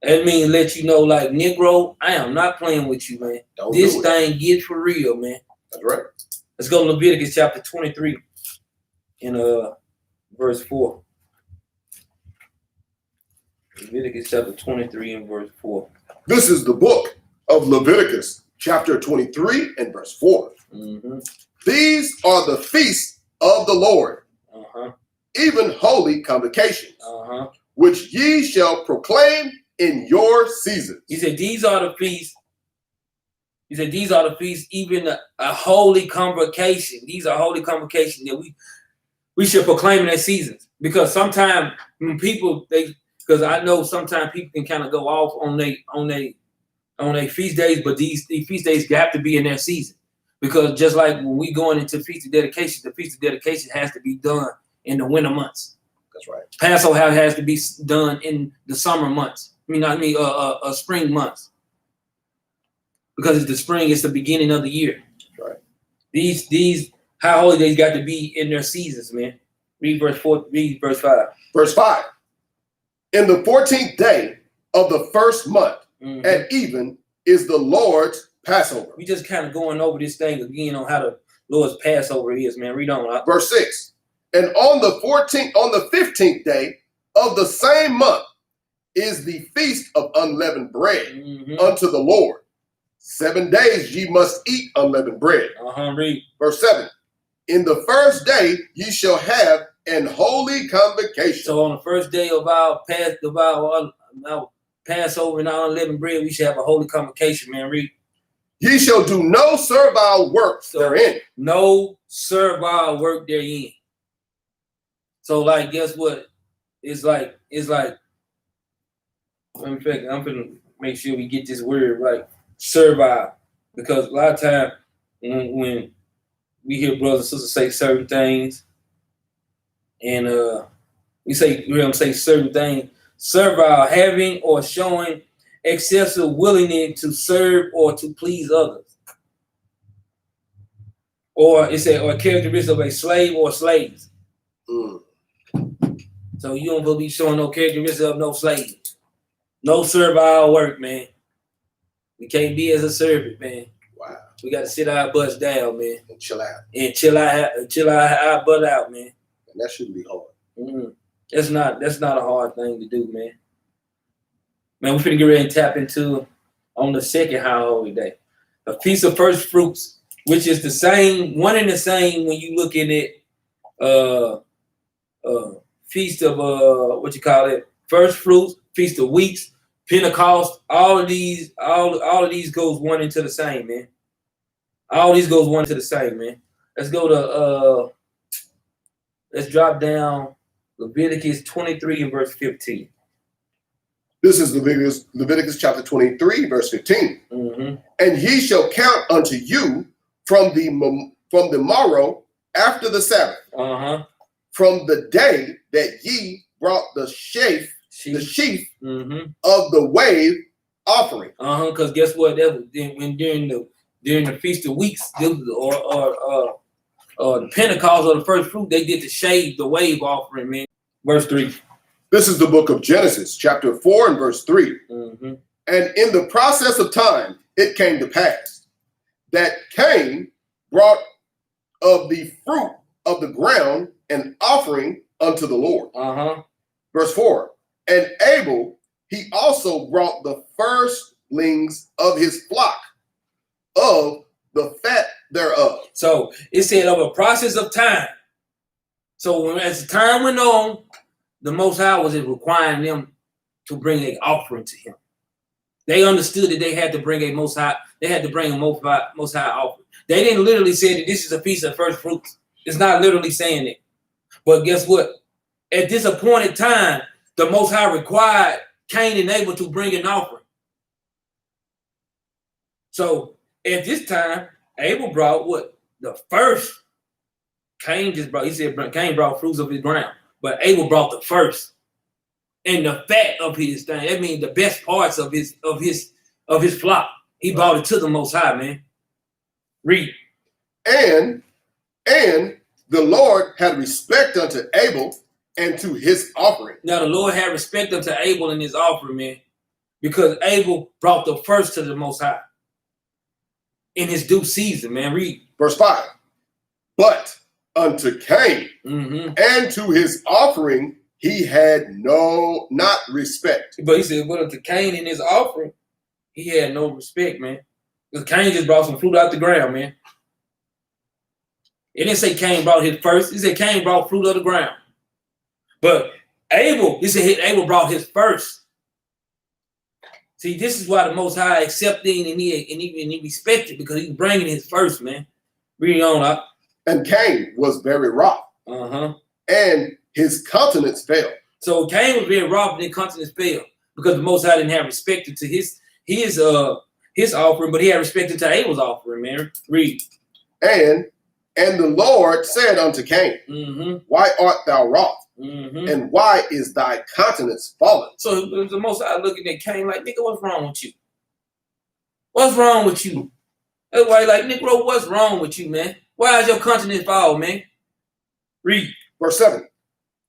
Speaker 1: That means let you know, like, Negro, I am not playing with you, man. This thing gets for real, man.
Speaker 2: That's right.
Speaker 1: Let's go to Leviticus chapter 23 in verse 4. Leviticus chapter 23 and verse 4.
Speaker 2: This is the book of Leviticus chapter 23 and verse 4. These are the feasts of the Lord, even holy convocations, which ye shall proclaim in your seasons.
Speaker 1: He said, these are the feasts. He said, these are the feasts, even a holy convocation. These are holy convocations that we should proclaim in their seasons. Because sometimes when people, because I know sometimes people can kind of go off on their feast days, but these feast days have to be in their season. Because just like when we going into Feast of Dedication, the Feast of Dedication has to be done in the winter months.
Speaker 2: That's right.
Speaker 1: Passover has to be done in the summer months. Spring months. Because it's the spring, it's the beginning of the year.
Speaker 2: That's right.
Speaker 1: These high holidays got to be in their seasons, man. Read verse 4. Read verse 5.
Speaker 2: Verse 5. In the 14th day of the first month at even is the Lord's Passover.
Speaker 1: We just kind of going over this thing again on how the Lord's Passover is, man. Read on.
Speaker 2: Verse 6. And on the 15th day of the same month is the feast of unleavened bread unto the Lord. 7 days ye must eat unleavened bread.
Speaker 1: Read.
Speaker 2: Verse 7. In the first day ye shall have an holy convocation.
Speaker 1: So on the first day of our Passover and our unleavened bread, we should have a holy convocation, man. Read.
Speaker 2: Ye shall do no servile work therein.
Speaker 1: No servile work therein. So, like, guess what? It's like. In fact, I'm gonna make sure we get this word right. Servile, because a lot of time when we hear brothers and sisters say certain things, and we hear them say certain things, servile, having or showing excessive willingness to serve or to please others, or it's a characteristic of a slave or slaves. So you don't be showing no characteristic of no slave, no servile work, man. We can't be as a servant, man.
Speaker 2: Wow.
Speaker 1: We got to sit our butts down, man.
Speaker 2: And chill out.
Speaker 1: And chill our butt out, man.
Speaker 2: And that shouldn't be hard.
Speaker 1: That's not a hard thing to do, man. Man, we're finna get ready and tap into on the second high holy day. A Feast of First Fruits, which is the same, one and the same when you look in it, Feast of First Fruits, Feast of Weeks, Pentecost, all of these goes one into the same, man. All these goes one into the same, man. Let's go to let's drop down Leviticus 23 and verse 15.
Speaker 2: This is Leviticus chapter 23, verse 15. And ye shall count unto you from the morrow after the Sabbath, from the day that ye brought the sheaf of the wave offering.
Speaker 1: Because guess what? That was during the Feast of Weeks, or the Pentecost or the first fruit, they did the wave offering, man. Verse 3.
Speaker 2: This is the book of Genesis, chapter 4 and verse 3. And in the process of time, it came to pass that Cain brought of the fruit of the ground an offering unto the Lord. Verse 4. And Abel, he also brought the firstlings of his flock, of the fat thereof.
Speaker 1: So it said of a process of time. So as the time went on, the Most High was requiring them to bring an offering to him. They understood that they had to bring a most high offering. They didn't literally say that this is a feast of first fruits. It's not literally saying it. But guess what? At this appointed time, the Most High required Cain and Abel to bring an offering. So at this time, Abel brought what? The first. Cain brought fruits of his ground, but Abel brought the first and the fat of his thing. That means the best parts of his flock. He brought it to the Most High, man. Read.
Speaker 2: And the Lord had respect unto Abel and to his offering.
Speaker 1: Now the Lord had respect unto Abel and his offering, man, because Abel brought the first to the Most High in his due season, man. Read.
Speaker 2: Verse 5. But unto Cain and to his offering he had not respect.
Speaker 1: But he said, but unto Cain and his offering, he had no respect, man. Because Cain just brought some fruit out the ground, man. It didn't say Cain brought his first. He said Cain brought fruit of the ground. But Abel, he said Abel brought his first. See, this is why the Most High accepted and he respected, because he's bringing his first, man. Read on up.
Speaker 2: And Cain was very wroth. And his countenance fell.
Speaker 1: So Cain was very wroth and his countenance fell because the Most High didn't have respect to his offering, but he had respect to Abel's offering, man. Read.
Speaker 2: And the Lord said unto Cain, why art thou wroth? And why is thy countenance fallen?
Speaker 1: So the Most High looking at Cain like, nigga, what's wrong with you? What's wrong with you? That's why like, Negro, what's wrong with you, man? Why is your countenance fall, man? Read.
Speaker 2: Verse 7.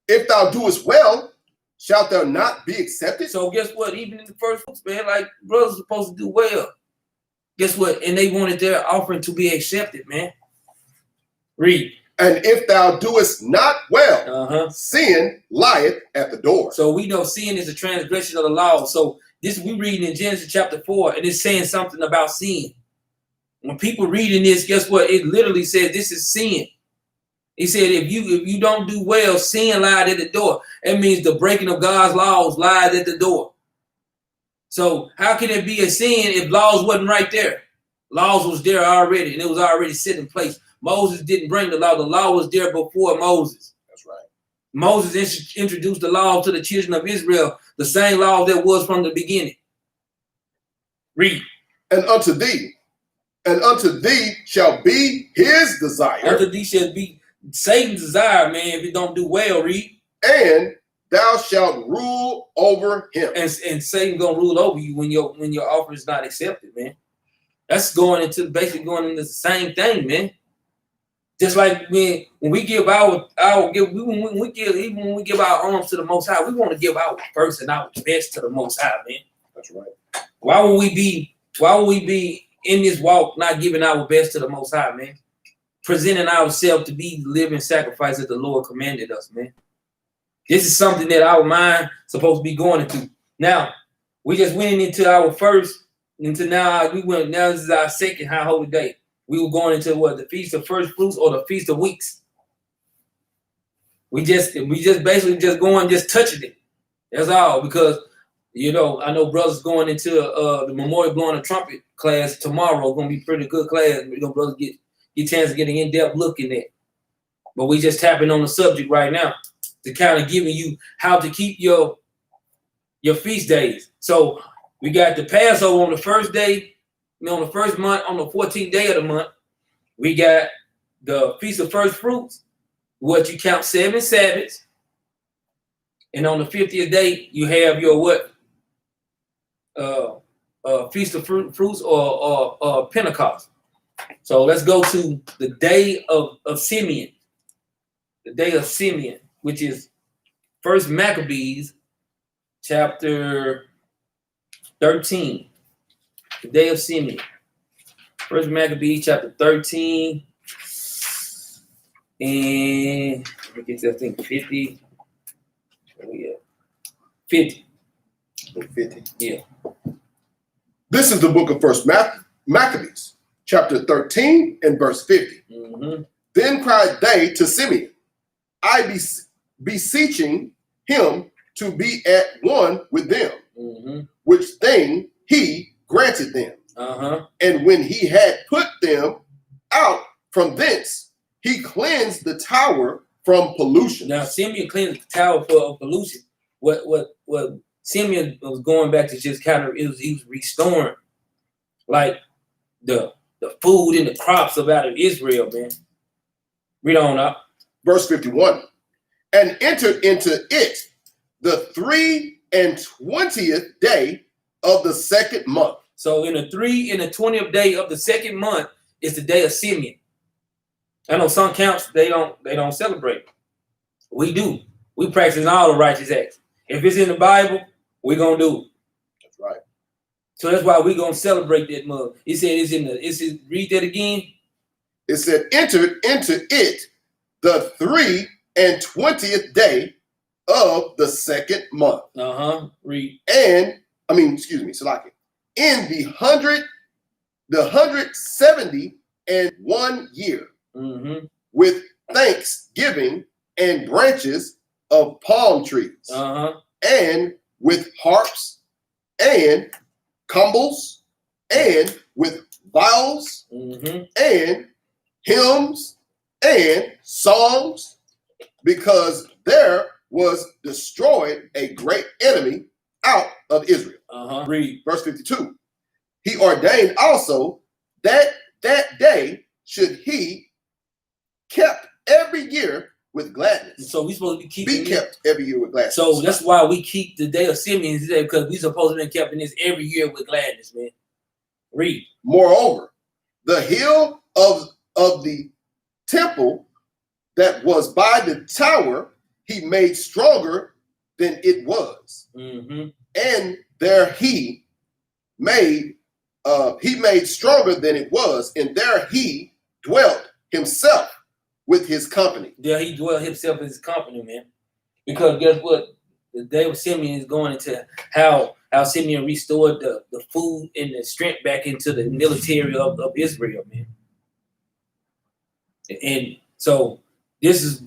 Speaker 2: If thou doest well, shalt thou not be accepted?
Speaker 1: So guess what? Even in the first fruits, man, like brothers are supposed to do well. Guess what? And they wanted their offering to be accepted, man. Read.
Speaker 2: And if thou doest not well, sin lieth at the door.
Speaker 1: So we know sin is a transgression of the law. So this we reading in Genesis chapter 4, and it's saying something about sin. When people reading this, guess what? It literally says this is sin. He said, if you don't do well, sin lied at the door. That means the breaking of God's laws lied at the door. So how can it be a sin if laws wasn't right there? Laws was there already, and it was already set in place. Moses didn't bring the law. The law was there before Moses.
Speaker 2: That's right.
Speaker 1: Moses introduced the law to the children of Israel, the same law that was from the beginning. Read.
Speaker 2: And unto thee shall be his desire.
Speaker 1: Unto thee shall be Satan's desire, man, if you don't do well. Read.
Speaker 2: And thou shalt rule over him.
Speaker 1: And Satan gonna rule over you when your offer is not accepted, man. That's basically going into the same thing, man. Just like when we give when we give our arms to the Most High, we want to give our first and our best to the Most High, man.
Speaker 2: That's right.
Speaker 1: Why would we be in this walk not giving our best to the Most High, man? Presenting ourselves to be living sacrifice that the Lord commanded us, man. This is something that our mind supposed to be going into. Now, we just went into our first, now this is our second high holy day. We were going into what? The Feast of First Fruits or the Feast of Weeks. We just basically just going, just touching it. That's all, because I know brothers going into the memorial blowing a trumpet class tomorrow. Going to be pretty good class. Brothers get a chance to get an in-depth look in that. But we just tapping on the subject right now to kind of giving you how to keep your feast days. So we got the Passover on the first day, on the first month, on the 14th day of the month. We got the Feast of First Fruits, what you count 7 Sabbaths. And on the 50th day, you have your what? Feast of Fruits or Pentecost. So let's go to the day of Simeon. The day of Simeon, which is 1 Maccabees chapter 13. The day of Simeon. 1 Maccabees chapter 13. And let me get to, I think, 50. Where we at? 50.
Speaker 3: 50.
Speaker 1: Yeah.
Speaker 2: This is the book of 1 Maccabees, chapter 13 and verse 50. Then cried they to Simeon, I beseeching him to be at one with them, which thing he granted them. And when he had put them out from thence, he cleansed the tower from pollution.
Speaker 1: Now Simeon cleansed the tower for pollution. What Simeon was going back to just kind of he was restoring like the food and the crops of out of Israel, man. Read on up.
Speaker 2: Verse 51. And entered into it the 23rd day of the second month.
Speaker 1: So in the 20th day of the second month is the day of Simeon. I know some camps they don't celebrate. We do. We practice all the righteous acts. If it's in the Bible, we're gonna do it.
Speaker 2: That's right.
Speaker 1: So that's why we're gonna celebrate that month. He said read that again.
Speaker 2: It said entered into it the 23rd day of the second month.
Speaker 1: Read.
Speaker 2: Salaki. In the 171 year, with thanksgiving and branches of palm trees, and with harps and cymbals, and with viols, and hymns and songs, because there was destroyed a great enemy out of Israel.
Speaker 1: Read.
Speaker 2: Verse 52. He ordained also that day should he kept every year with gladness.
Speaker 1: So we supposed to be
Speaker 2: kept every year with gladness.
Speaker 1: So that's why we keep the day of Simeon today, because we supposed to be kept in this every year with gladness, man. Read.
Speaker 2: Moreover, the hill of the temple that was by the tower he made stronger than it was, and there he made stronger than it was, and there he dwelt himself with his company.
Speaker 1: There he dwelt himself with his company, man. Because guess what? The day of Simeon is going into how Simeon restored the food and the strength back into the military of Israel, man. And so this is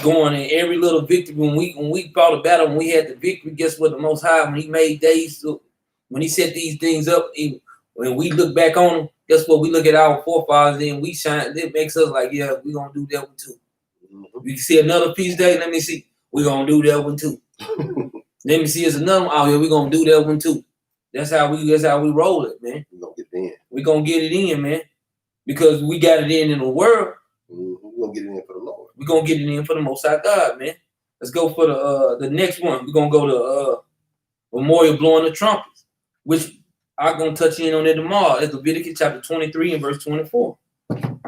Speaker 1: going in every little victory. When we fought a battle, when we had the victory, guess what? The Most High, when he made days, when he set these things up, when we look back on them, guess what? We look at our forefathers and we shine. It makes us like, yeah, we're gonna do that one too. We see another feast day. Let me see. We're gonna do that one too. Let me see. It's another one out here. We're gonna do that one too. That's how we roll it, man.
Speaker 2: We're gonna get it in.
Speaker 1: We're gonna get it in, man. Because we got it in the world.
Speaker 2: We're gonna get it in for the Lord.
Speaker 1: We're gonna get it in for the Most High God, man. Let's go for the next one. We're gonna go to memorial blowing the trumpets, which I'm gonna touch in on it tomorrow. It's Leviticus chapter 23 and verse 24. We're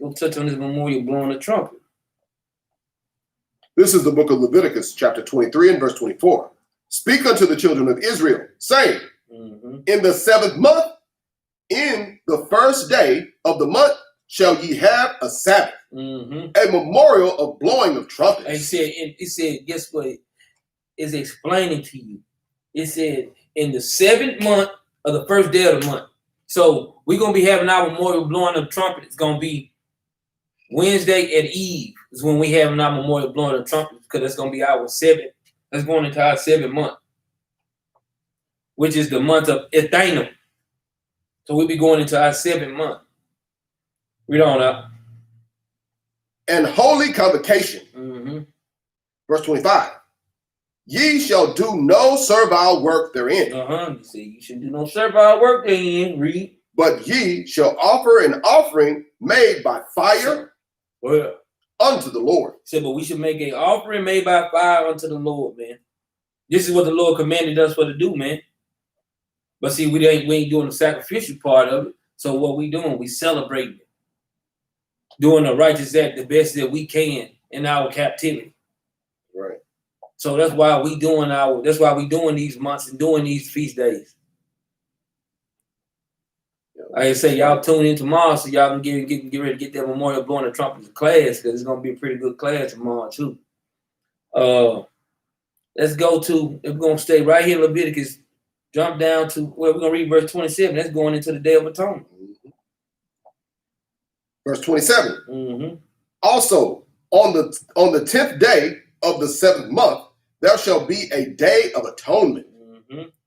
Speaker 1: gonna touch on this memorial blowing the trumpet.
Speaker 2: This is the book of Leviticus, chapter 23 and verse 24. Speak unto the children of Israel, saying, in the 7th month, in the first day of the month, shall ye have a Sabbath, a memorial of blowing of trumpets.
Speaker 1: And it said, guess what? It's explaining to you. It said, in the 7th month of the first day of the month. So we're going to be having our memorial blowing of trumpet. It's going to be Wednesday at Eve is when we have our memorial blowing of trumpet, because that's going to be our 7th. That's going into our 7th month, which is the month of Ethanum. So we'll be going into our 7th month. Read on up.
Speaker 2: And holy convocation. Verse 25. Ye shall do no servile work therein.
Speaker 1: You see, you should do no servile work therein. Read.
Speaker 2: But ye shall offer an offering made by fire unto the Lord.
Speaker 1: Said, but we should make an offering made by fire unto the Lord, man. This is what the Lord commanded us for to do, man. But see, we ain't doing the sacrificial part of it. So what we doing? We celebrating it. Doing the righteous act the best that we can in our captivity.
Speaker 2: Right.
Speaker 1: So that's why we doing these months and doing these feast days. Like I say, y'all tune in tomorrow so y'all can get ready to get that memorial blowing the trumpets class, because it's gonna be a pretty good class tomorrow too. Let's go to, if we're gonna stay right here in Leviticus, jump down to we're gonna read verse 27. That's going into the Day of Atonement.
Speaker 2: Verse 27. Also, on the 10th day of the 7th month, there shall be a day of atonement.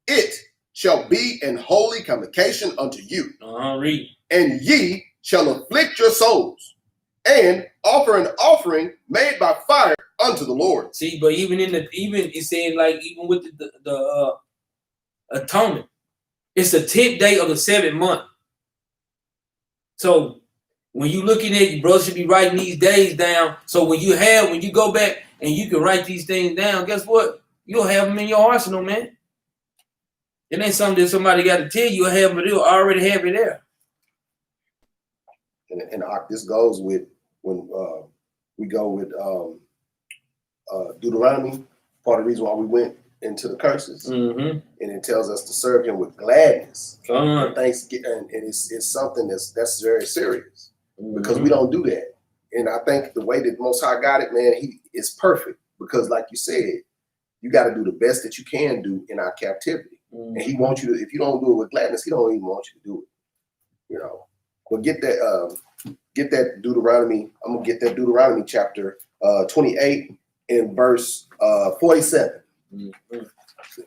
Speaker 2: It shall be an holy convocation unto you.
Speaker 1: Read.
Speaker 2: And ye shall afflict your souls, and offer an offering made by fire unto the Lord.
Speaker 1: See, but even it's saying like even with the atonement, it's the 10th day of the 7th month. So when you looking at it, bro, should be writing these days down. So when you go back and you can write these things down, guess what? You'll have them in your arsenal, man. It ain't something that somebody got to tell you. You'll have them, they'll already have it there.
Speaker 3: And this goes with when we go with Deuteronomy. Part of the reason why we went into the curses, and it tells us to serve Him with gladness. And Thanksgiving, and it's something that's very serious because we don't do that. And I think the way that Most High got it, man, He is perfect because, like you said, you got to do the best that you can do in our captivity. And He wants you to. If you don't do it with gladness, He don't even want you to do it. You know. Well, get that Deuteronomy. I'm gonna get that Deuteronomy chapter 28 and verse 47.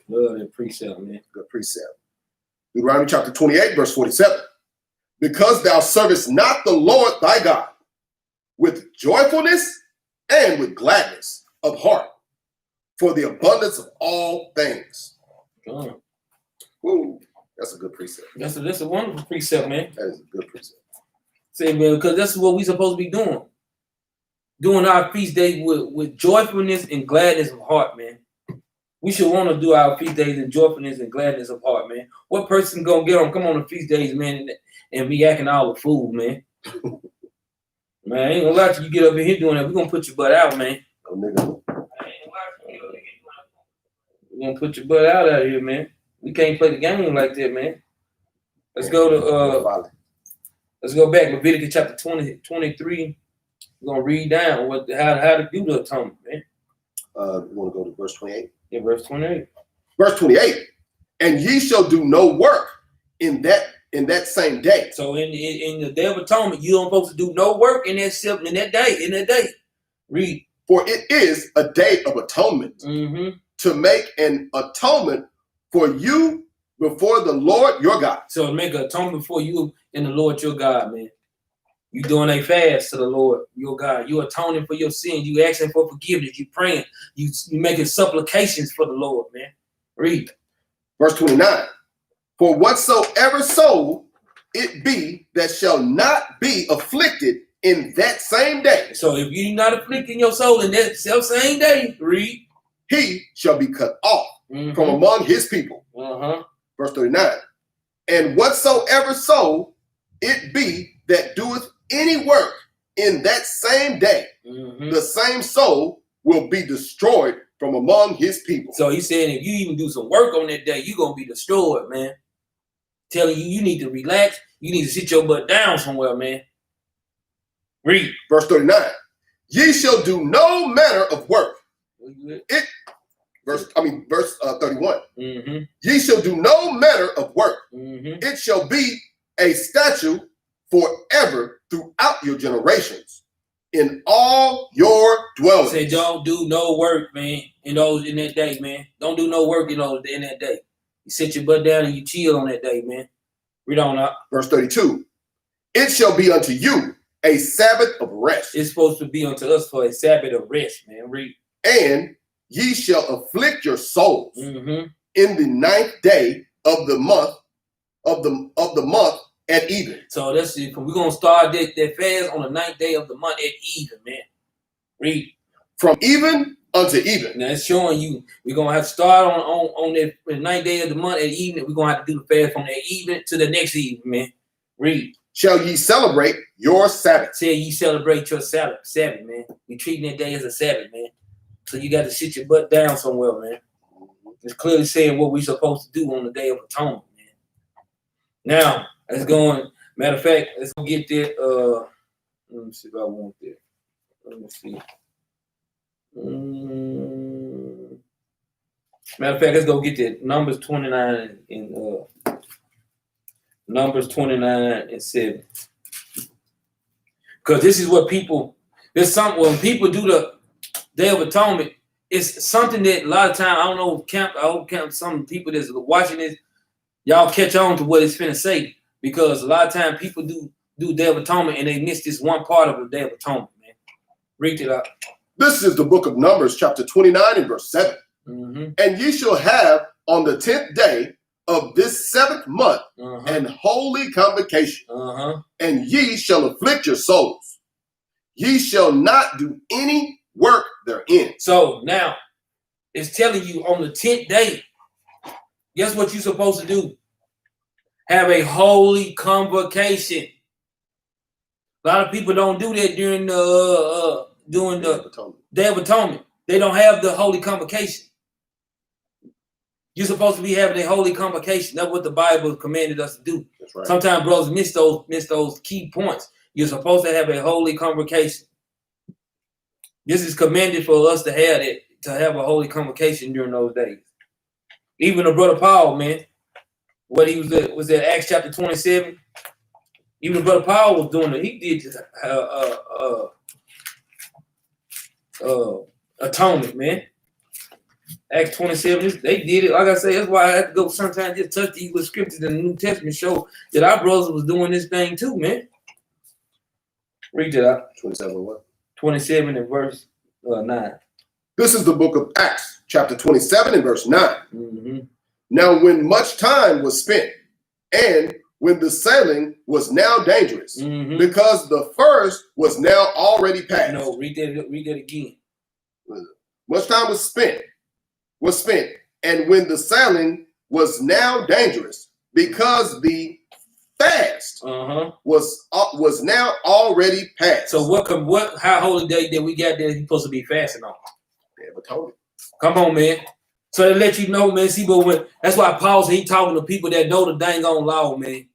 Speaker 1: Love that precept, man.
Speaker 2: Good precept. Deuteronomy chapter 28, verse 47. Because thou servest not the Lord thy God with joyfulness and with gladness of heart, for the abundance of all things. Ooh, that's a good precept.
Speaker 1: That's a wonderful precept, man.
Speaker 2: That is a good precept.
Speaker 1: Say, man, because that's what we supposed to be doing. Doing our feast days with joyfulness and gladness of heart, man. We should want to do our feast days in joyfulness and gladness of heart, man. What person gonna come on the feast days, man, and be acting all the fool, man? Man, I ain't gonna lie to you, get up in here doing that. We're gonna put your butt out, man.
Speaker 2: Oh, nigga.
Speaker 1: We're gonna put your butt out here, man. We can't play the game like that, man. Let's go to let's go back. Leviticus chapter 23. We're gonna read down how to do the atonement, man.
Speaker 3: You want to go to verse 28?
Speaker 1: Yeah, verse 28.
Speaker 2: Verse 28. And ye shall do no work in that same day.
Speaker 1: So in the day of atonement, you don't supposed to do no work in that day. Read.
Speaker 2: For it is a day of atonement to make an atonement for you before the Lord your God.
Speaker 1: So to make an atonement for you and the Lord your God, man. You doing a fast to the Lord your God. You atoning for your sin. You asking for forgiveness. You praying. You making supplications for the Lord, man. Read.
Speaker 2: Verse 29. For whatsoever soul it be that shall not be afflicted in that same day.
Speaker 1: So if you're not afflicting your soul in that same day, read.
Speaker 2: He shall be cut off from among his people. Verse 39. And whatsoever soul it be that doeth any work in that same day, the same soul will be destroyed from among his people.
Speaker 1: So he's saying if you even do some work on that day, you're going to be destroyed, man. Telling you need to relax. You need to sit your butt down somewhere, man. Read.
Speaker 2: Verse 39. Ye shall do no manner of work. Verse 31. Ye shall do no manner of work. It shall be a statute forever throughout your generations in all your dwellings.
Speaker 1: Say don't do no work, man, in that day, man. Don't do no work in that day. You sit your butt down and you chill on that day, man. Read on up.
Speaker 2: Verse 32. It shall be unto you a Sabbath of rest.
Speaker 1: It's supposed to be unto us for a Sabbath of rest, man. Read.
Speaker 2: And ye shall afflict your souls in the 9th day of the month at even.
Speaker 1: So that's it. We're gonna start that fast on the 9th day of the month at even, man. Read.
Speaker 2: From even unto even.
Speaker 1: Now it's showing you we're gonna have to start on that 9th day of the month at even. We're gonna have to do the fast from that even to the next even, man. Read.
Speaker 2: Shall ye celebrate your Sabbath?
Speaker 1: Say ye celebrate your Sabbath, man. We treating that day as a Sabbath, man. So you got to sit your butt down somewhere, man. It's clearly saying what we're supposed to do on the Day of Atonement, man. Now, let's go on. Matter of fact, let's go get that. Let me see if I want that. Let me see. Matter of fact, let's go get that. Numbers 29 and Numbers 29 and 7. Because this is what people, when people do the Day of Atonement, it's something that a lot of time, I don't know, Camp, I hope Camp, some people that's watching this, y'all catch on to what it's finna say. Because a lot of time people do Day of Atonement and they miss this one part of the Day of Atonement, man. Read it out.
Speaker 2: This is the book of Numbers, chapter 29 and verse 7. And ye shall have on the 10th day of this 7th month an holy convocation. And ye shall afflict your souls. Ye shall not do any work therein.
Speaker 1: So now it's telling you on the 10th day, guess what you're supposed to do? Have a holy convocation. A lot of people don't do that during the Day of Atonement. They don't have the holy convocation. You're supposed to be having a holy convocation. That's what the Bible commanded us to do.
Speaker 2: That's right.
Speaker 1: Sometimes brothers miss those key points. You're supposed to have a holy convocation. This is commanded for us to have it, to have a holy convocation during those days. Even the brother Paul, man, what he was at Acts chapter 27. Even the brother Paul was doing it. He did atonement, man. Acts 27, they did it. Like I say, that's why I have to go sometimes just touch these with scriptures in the New Testament show that our brothers was doing this thing too, man. Read it out.
Speaker 2: 27 what?
Speaker 1: 27 and verse 9.
Speaker 2: This is the book of Acts, chapter 27 and verse 9. Now when much time was spent, and when the sailing was now dangerous, because the first was now already past.
Speaker 1: No, read that again.
Speaker 2: Much time was spent, and when the sailing was now dangerous, because the fast was now already past.
Speaker 1: So how holy day that we got there? He's supposed to be fasting on.
Speaker 2: Never told it.
Speaker 1: Come on, man. So to let you know, man. See, but that's why Paul said he talking to people that know the dang on law, man.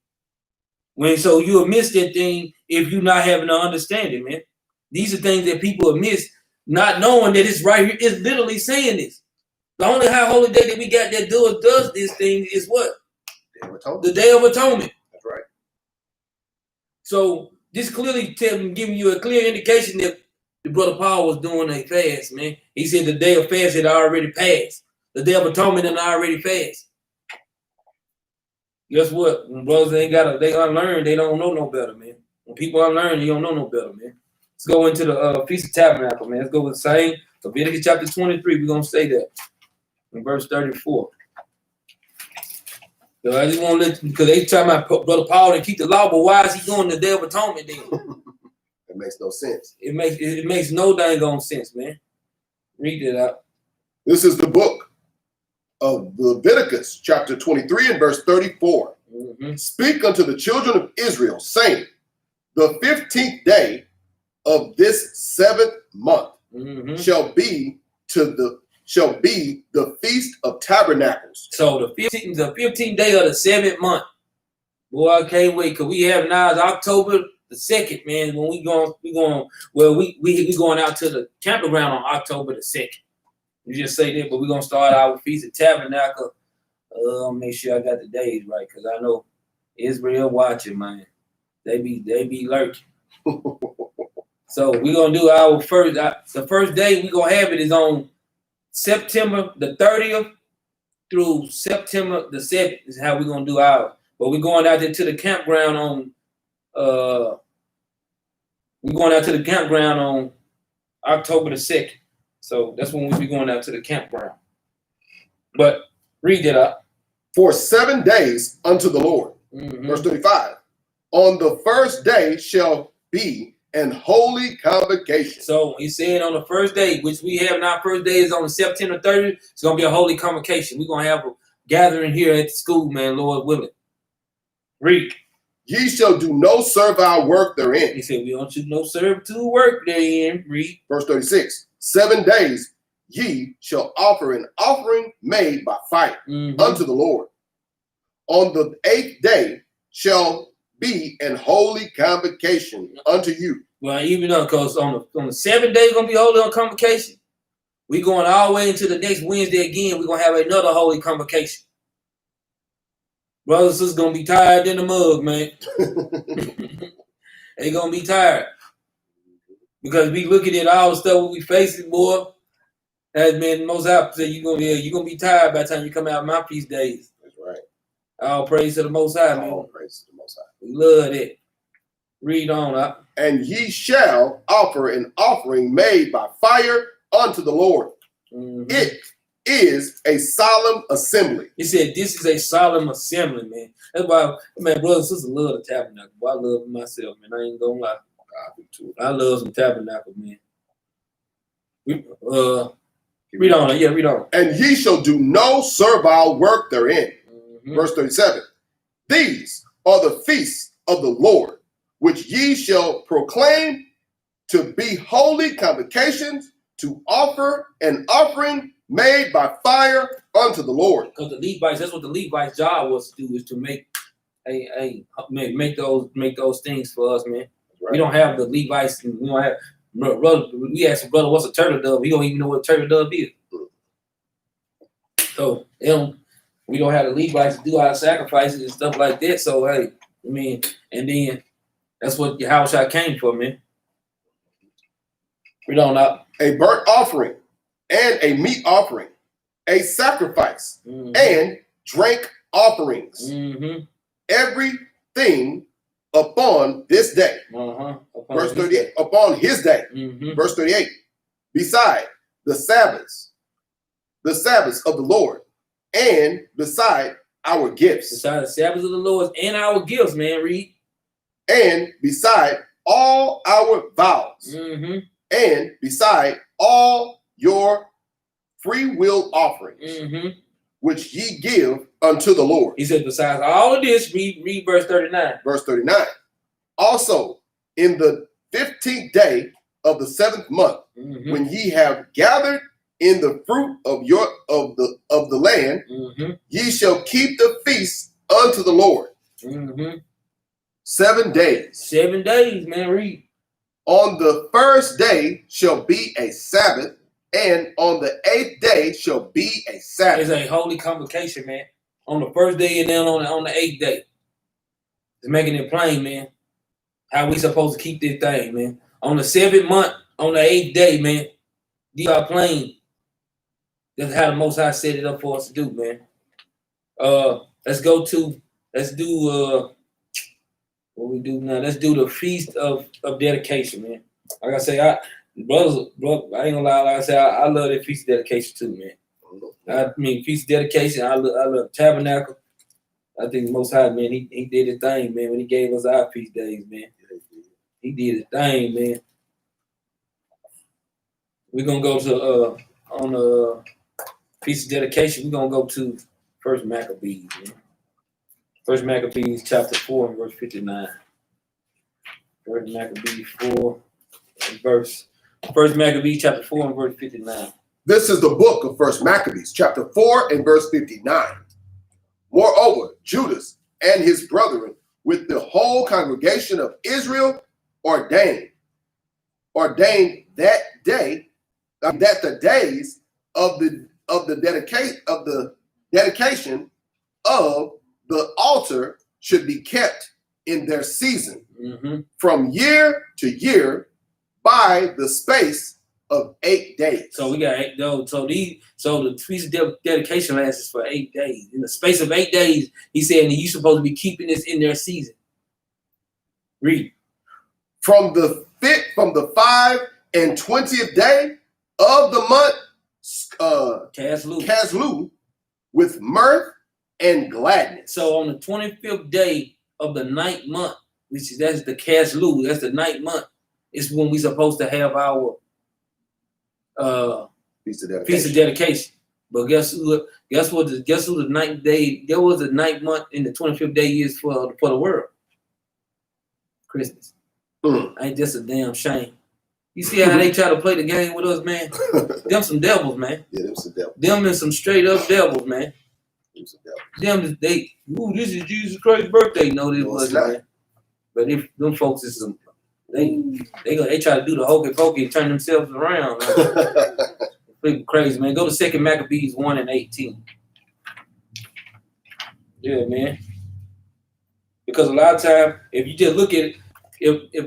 Speaker 1: So you'll miss that thing if you're not having an understanding, man. These are things that people will miss, not knowing that it's right here. It's literally saying this. The only high holy day that we got that does this thing is what? The Day of Atonement.
Speaker 2: That's right.
Speaker 1: So this clearly giving you a clear indication that the brother Paul was doing a fast, man. He said the day of fast had already passed. The Day of Atonement had already passed. Guess what? When brothers they unlearn, they don't know no better, man. When people unlearn, you don't know no better, man. Let's go into the Feast of Tabernacle, man. Let's go with the same. Leviticus chapter 23, we're going to say that in verse 34. So I just want to let you, because they talking about Brother Paul and keep the law, but why is he doing the Day of Atonement then?
Speaker 2: It makes no sense.
Speaker 1: It makes no dang on sense, man. Read it out.
Speaker 2: This is the book of Leviticus, chapter 23 and verse 34. Speak unto the children of Israel, saying, the 15th day of this 7th month shall be the Feast of Tabernacles.
Speaker 1: So the 15th day of the 7th month. Boy, I can't wait, because we have now October the 2nd, man. When we going out to the campground on October the 2nd. You just say that, but we're gonna start our Feast of Tabernacle. Make sure I got the days right, because I know Israel watching, man. They be lurking. So we're gonna do our the first day we're gonna have it is on September the 30th through September the 7th is how we're gonna do ours. But we're going out there to the campground on October the 2nd. So that's when we'll be going out to the campground. But read it up.
Speaker 2: For 7 days unto the Lord. Verse 35. On the first day shall be an holy convocation.
Speaker 1: So he said on the first day, which we have now, first day is on September 30th. It's going to be a holy convocation. We're going to have a gathering here at the school, man, Lord willing. Read.
Speaker 2: Ye shall do no servile work therein.
Speaker 1: He said, we don't do no servitude work therein. Read.
Speaker 2: Verse 36. 7 days ye shall offer an offering made by fire unto the Lord. On the 8th day shall be an holy convocation unto you.
Speaker 1: Well, even though, because on the 7th day going to be holy convocation, we going all the way into the next Wednesday again. We're going to have another holy convocation. Brothers and sisters going to be tired in the mug, man. They going to be tired. Because we looking at all the stuff we facing, boy. Has been most out. You're gonna be tired by the time you come out of my feast days.
Speaker 3: That's right.
Speaker 1: All praise to the Most High, man.
Speaker 3: All praise to the Most High.
Speaker 1: We love it. Read on up.
Speaker 2: And ye shall offer an offering made by fire unto the Lord. It is a solemn assembly.
Speaker 1: He said, "This is a solemn assembly, man." That's why, man, brothers and sisters love the tabernacle. Boy, I love it myself, man. I ain't gonna lie. I love some tabernacle, man. Read on. Yeah, read on.
Speaker 2: And ye shall do no servile work therein. Verse 37. These are the feasts of the Lord, which ye shall proclaim to be holy convocations, to offer an offering made by fire unto the Lord.
Speaker 1: Because the Levites, that's what the Levites' job was to do, is to make those things for us, man. Right. We don't have the Levites. We don't have brother. We asked a brother, "What's a turtle dove?" He don't even know what a turtle dove is. So we don't have the Levites to do our sacrifices and stuff like that. So hey, I mean, and then that's what your house I came for, man. We don't know.
Speaker 2: A burnt offering and a meat offering, a sacrifice and drink offerings. Everything upon this day. Verse 38. Upon his day. Verse 38. Beside the Sabbaths of the Lord, and beside our gifts.
Speaker 1: Beside the Sabbaths of the Lord and our gifts, man. Read.
Speaker 2: And beside all our vows. And beside all your free will offerings, which ye give unto the Lord.
Speaker 1: He said, besides all of this, read verse 39.
Speaker 2: Verse 39. Also, in the 15th day of the 7th month, when ye have gathered in the fruit of the land, ye shall keep the feast unto the Lord. 7 days.
Speaker 1: 7 days, man. Read.
Speaker 2: On the first day shall be a Sabbath, and on the 8th day shall be a Sabbath.
Speaker 1: It's a holy convocation, man. On the first day and then on the 8th day. It's making it plain, man. How we supposed to keep this thing, man. On the 7th month, on the 8th day, man. These are plain. That's how the Most High set it up for us to do, man. Let's do what we do now. Let's do the feast of dedication, man. Like I say, brother, I ain't gonna lie. Like I say, I love that feast of dedication too, man. I mean, feast of dedication. I love tabernacle. I think the Most High, man, he did his thing, man. When he gave us our feast days, man, he did his thing, man. We're gonna go to on the feast of dedication. We're gonna go to First Maccabees, man. First Maccabees chapter 4 and verse 59. First Maccabees 4 and verse. First Maccabees chapter 4 and verse 59.
Speaker 2: This is the book of First Maccabees chapter 4 and verse 59. Moreover, Judas and his brethren with the whole congregation of Israel ordained that day, that the days of the dedication of the altar should be kept in their season from year to year by the space of 8 days.
Speaker 1: So we got 8 days. So the feast of dedication lasts for 8 days. In the space of 8 days, he said that you're supposed to be keeping this in their season. Read.
Speaker 2: From the 5 and 20th day of the month, Caslu, with mirth and gladness.
Speaker 1: So on the 25th day of the 9th month, that's the Caslu, that's the 9th month, is when we're supposed to have our
Speaker 2: feast of
Speaker 1: dedication. But guess who the 9th day? There was the 9th month and the 25th day is for the world. Christmas. Ain't just a damn shame. You see how they try to play the game with us, man? Them some devils, man.
Speaker 2: Yeah, them some devils.
Speaker 1: Them and some straight up devils, man. Them this is Jesus Christ's birthday. No, this wasn't, man. But if them folks is some, they try to do the hokey pokey and turn themselves around. People crazy, man. Go to 2 Maccabees 1 and 18. Yeah, man. Because a lot of time, if you just look at it, if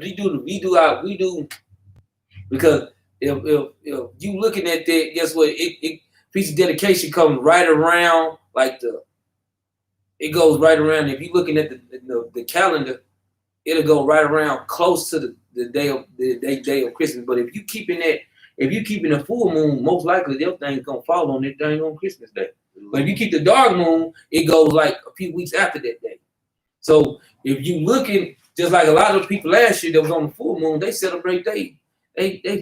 Speaker 1: we do because if you looking at that, guess what? It feast of dedication comes right around like it goes right around. If you looking at the calendar, it'll go right around close to the day of Christmas. But if you keeping a full moon, most likely everything's gonna fall on that thing on Christmas Day. But if you keep the dark moon, it goes like a few weeks after that day. So if you looking, just like a lot of people last year that was on the full moon, they celebrate they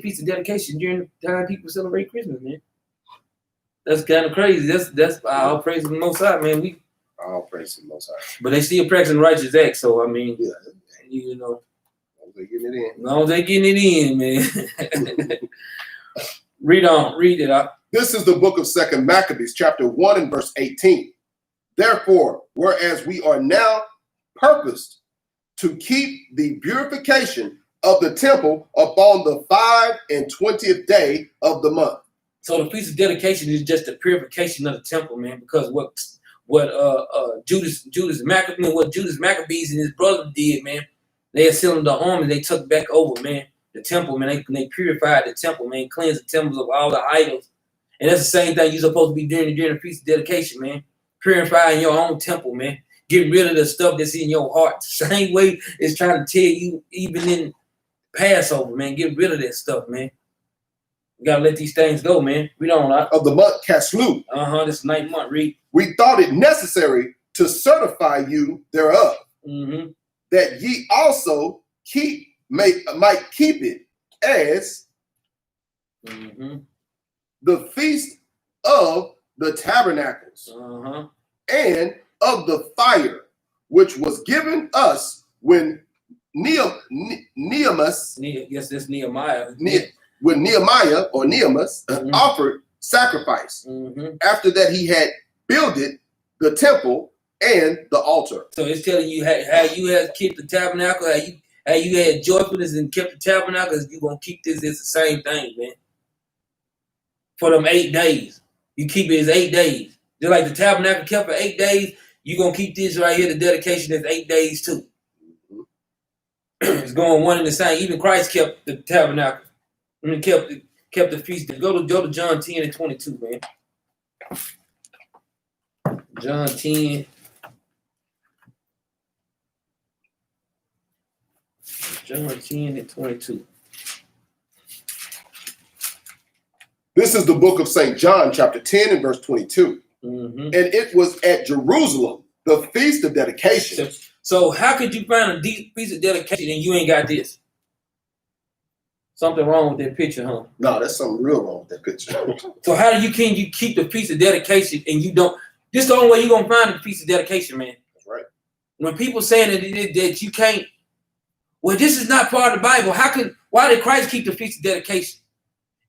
Speaker 1: feast of dedication during the time people celebrate Christmas, man. That's kind of crazy. That's all praise to the Most High, man.
Speaker 3: All praise to the Most High.
Speaker 1: But they still practicing righteous acts. So I mean,
Speaker 3: yeah,
Speaker 1: you know,
Speaker 3: they're getting it in.
Speaker 1: As long as they getting it in, man. Read it out.
Speaker 2: This is the book of 2 Maccabees, chapter 1 and verse 18. Therefore, whereas we are now purposed to keep the purification of the temple upon the 25th day of the month.
Speaker 1: So the feast of dedication is just the purification of the temple, man. Because what Judas Maccabees and his brother did, man, they had sealed the army, they took back over, man, the temple, man. They purified the temple, man, cleansed the temples of all the idols. And that's the same thing you're supposed to be doing during the feast of dedication, man. Purifying your own temple, man. Getting rid of the stuff that's in your heart. The same way it's trying to tell you even in Passover, man. Get rid of that stuff, man. We gotta let these things go, man. We don't
Speaker 2: of the month Caslu.
Speaker 1: This 9th month, read.
Speaker 2: We thought it necessary to certify you thereof, that ye also might keep it as the feast of the tabernacles and of the fire, which was given us when Nehemiah, when Nehemiah or Nehemus offered sacrifice. After that, he had builded the temple and the altar.
Speaker 1: So it's telling you how you have kept the tabernacle, how you had joyfulness and kept the tabernacle. You're gonna keep this. It's the same thing, man. For them 8 days, you keep it as 8 days. Just like the tabernacle kept for 8 days, you're gonna keep this right here. The dedication is 8 days too. It's going one and the same. Even Christ kept the tabernacle. I mean, kept the feast. Go to John 10 and 22, man. John 10. John 10 and 22.
Speaker 2: This is the book of St. John, chapter 10 and verse 22. And it was at Jerusalem, the feast of dedication.
Speaker 1: So how could you find a deep feast of dedication and you ain't got this? Something wrong with that picture, huh?
Speaker 3: No, there's something real wrong with that picture.
Speaker 1: So how do you keep the feast of dedication and you don't? This is the only way you're gonna find the feast of dedication, man.
Speaker 3: That's right.
Speaker 1: When people saying that you can't, well, this is not part of the Bible. Why did Christ keep the feast of dedication?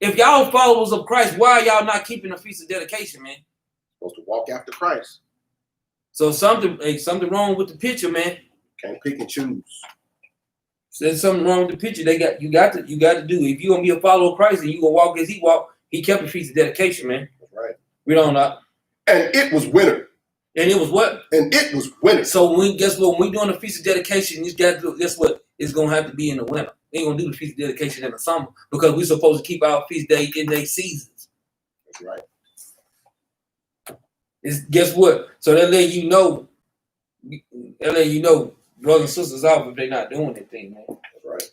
Speaker 1: If y'all followers of Christ, why are y'all not keeping the feast of dedication, man?
Speaker 3: Supposed to walk after Christ.
Speaker 1: So something wrong with the picture, man.
Speaker 3: Can't pick and choose.
Speaker 1: So there's something wrong with the picture. You got to do. If you're gonna be a follower of Christ and you gonna walk as he walked, he kept the feast of dedication, man.
Speaker 3: That's right.
Speaker 1: We don't know.
Speaker 2: And it was winter.
Speaker 1: And it was what?
Speaker 2: And it was winter.
Speaker 1: So guess what? When we doing the feast of dedication, you got to do. Guess what? It's gonna have to be in the winter. We ain't gonna do the feast of dedication in the summer because we're supposed to keep our feast day in their seasons.
Speaker 3: That's right.
Speaker 1: Guess what? So they let you know, brothers and sisters off if they're not doing anything, man.
Speaker 3: That's right.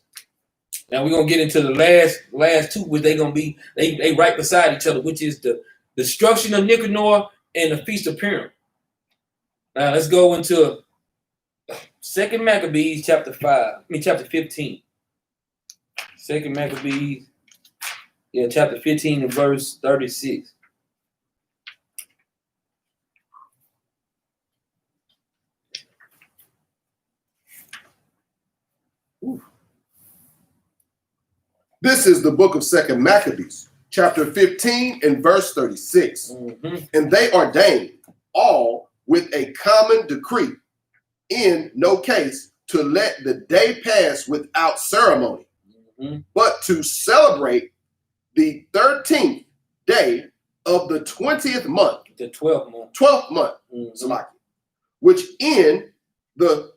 Speaker 1: Now we're gonna get into the last two, which they gonna be they right beside each other, which is the destruction of Nicanor and the feast of Purim. Now let's go into 2 Maccabees chapter 15. 2 Maccabees, chapter 15 and verse 36.
Speaker 2: This is the book of 2 Maccabees, chapter 15 and verse 36. And they ordained all with a common decree, in no case to let the day pass without ceremony, but to celebrate the 13th day of the 20th month,
Speaker 1: the 12th month,
Speaker 2: 12th month, which in the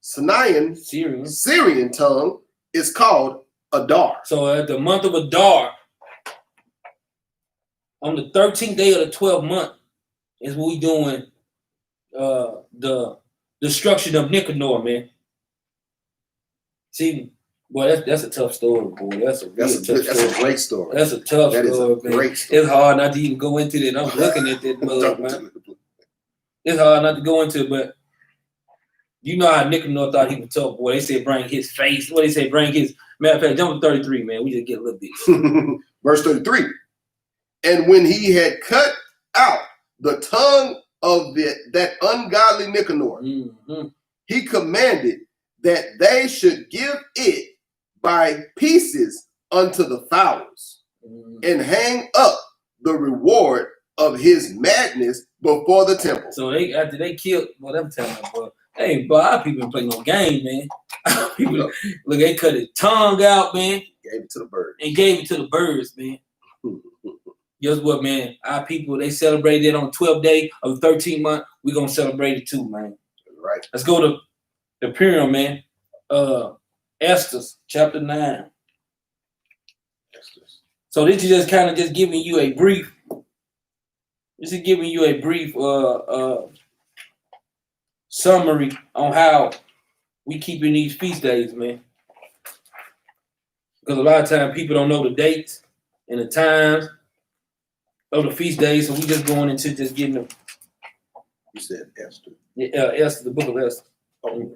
Speaker 2: Syrian tongue is called Adar.
Speaker 1: So at the month of Adar, on the 13th day of the 12th month, is what we doing the destruction of Nicanor, man. See, boy, that's a tough story, boy. That's a
Speaker 3: great story.
Speaker 1: That's a tough story, man.
Speaker 3: Great story.
Speaker 1: It's hard not to even go into it. I'm looking at that mug, man. It's hard not to go into it, but you know how Nicanor thought he was tough, boy. They said bring his face. What they say, bring his. Matter of fact, jump to 33, man. We just get a little bit.
Speaker 2: Verse 33. And when he had cut out the tongue of that ungodly Nicanor, he commanded that they should give it by pieces unto the fowls and hang up the reward of his madness before the temple.
Speaker 1: So after they killed, well, I'm telling you, bro. Hey, bro, our people play no game, man. People, look, they cut his tongue out, man.
Speaker 3: Gave it to the birds.
Speaker 1: And gave it to the birds, man. Guess what, man? Our people, they celebrated it on 12th day of the 13th month. We're going to celebrate it too, man.
Speaker 2: Right.
Speaker 1: Let's go to the Purim, man. Esther, chapter 9. So this is just kind of just giving you a brief. This is giving you a brief summary on how we keeping these feast days, man. Because a lot of times people don't know the dates and the times of the feast days, so we just going into just getting them.
Speaker 3: You said Esther.
Speaker 1: Yeah, Esther, the book of Esther.
Speaker 3: Oh.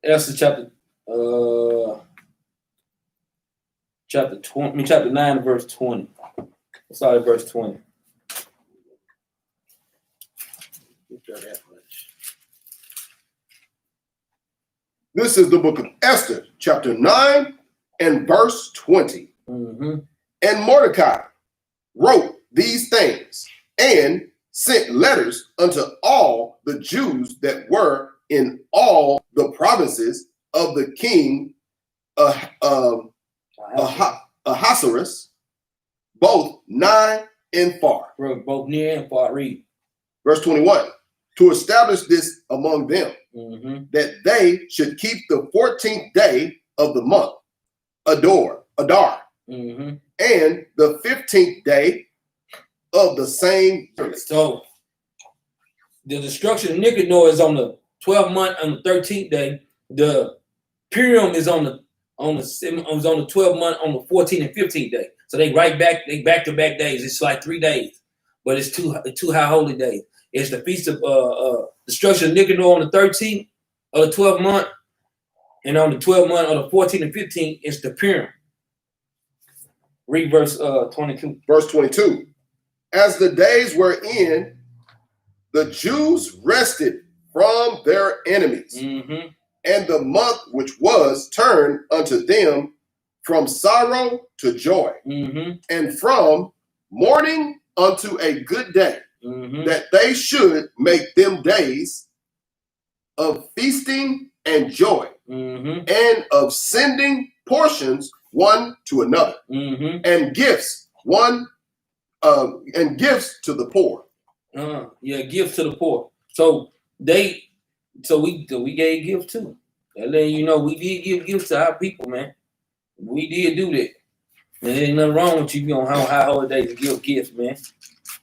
Speaker 1: Esther chapter 9, verse 20. Let's start at verse 20.
Speaker 2: This is the book of Esther, chapter 9 and verse 20. And Mordecai wrote these things and sent letters unto all the Jews that were in all the provinces of the king Ahasuerus, both nigh and far.
Speaker 1: Both near and far. Read.
Speaker 2: Verse 21. To establish this among them, that they should keep the 14th day of the month, Adar, and the 15th day of the same year.
Speaker 1: So the destruction of Nicanor is on the 12th month on the 13th day. The Purim is on the 12th month on the 14th and 15th day. So they back to back days. It's like 3 days, but it's two high holy days. It's the feast of destruction of Nicanor on the 13th of the 12th month, and on the 12th month of the 14th and 15th, it's the Purim. Read verse 22.
Speaker 2: Verse 22. As the days were in, the Jews rested from their enemies, and the month which was turned unto them from sorrow to joy, and from mourning unto a good day, that they should make them days of feasting and joy, and of sending portions one to another, and gifts to the poor.
Speaker 1: Gifts to the poor. So we gave gifts too. And then we did give gifts to our people, man. We did do that. And there ain't nothing wrong with you on high holidays to give gifts, man.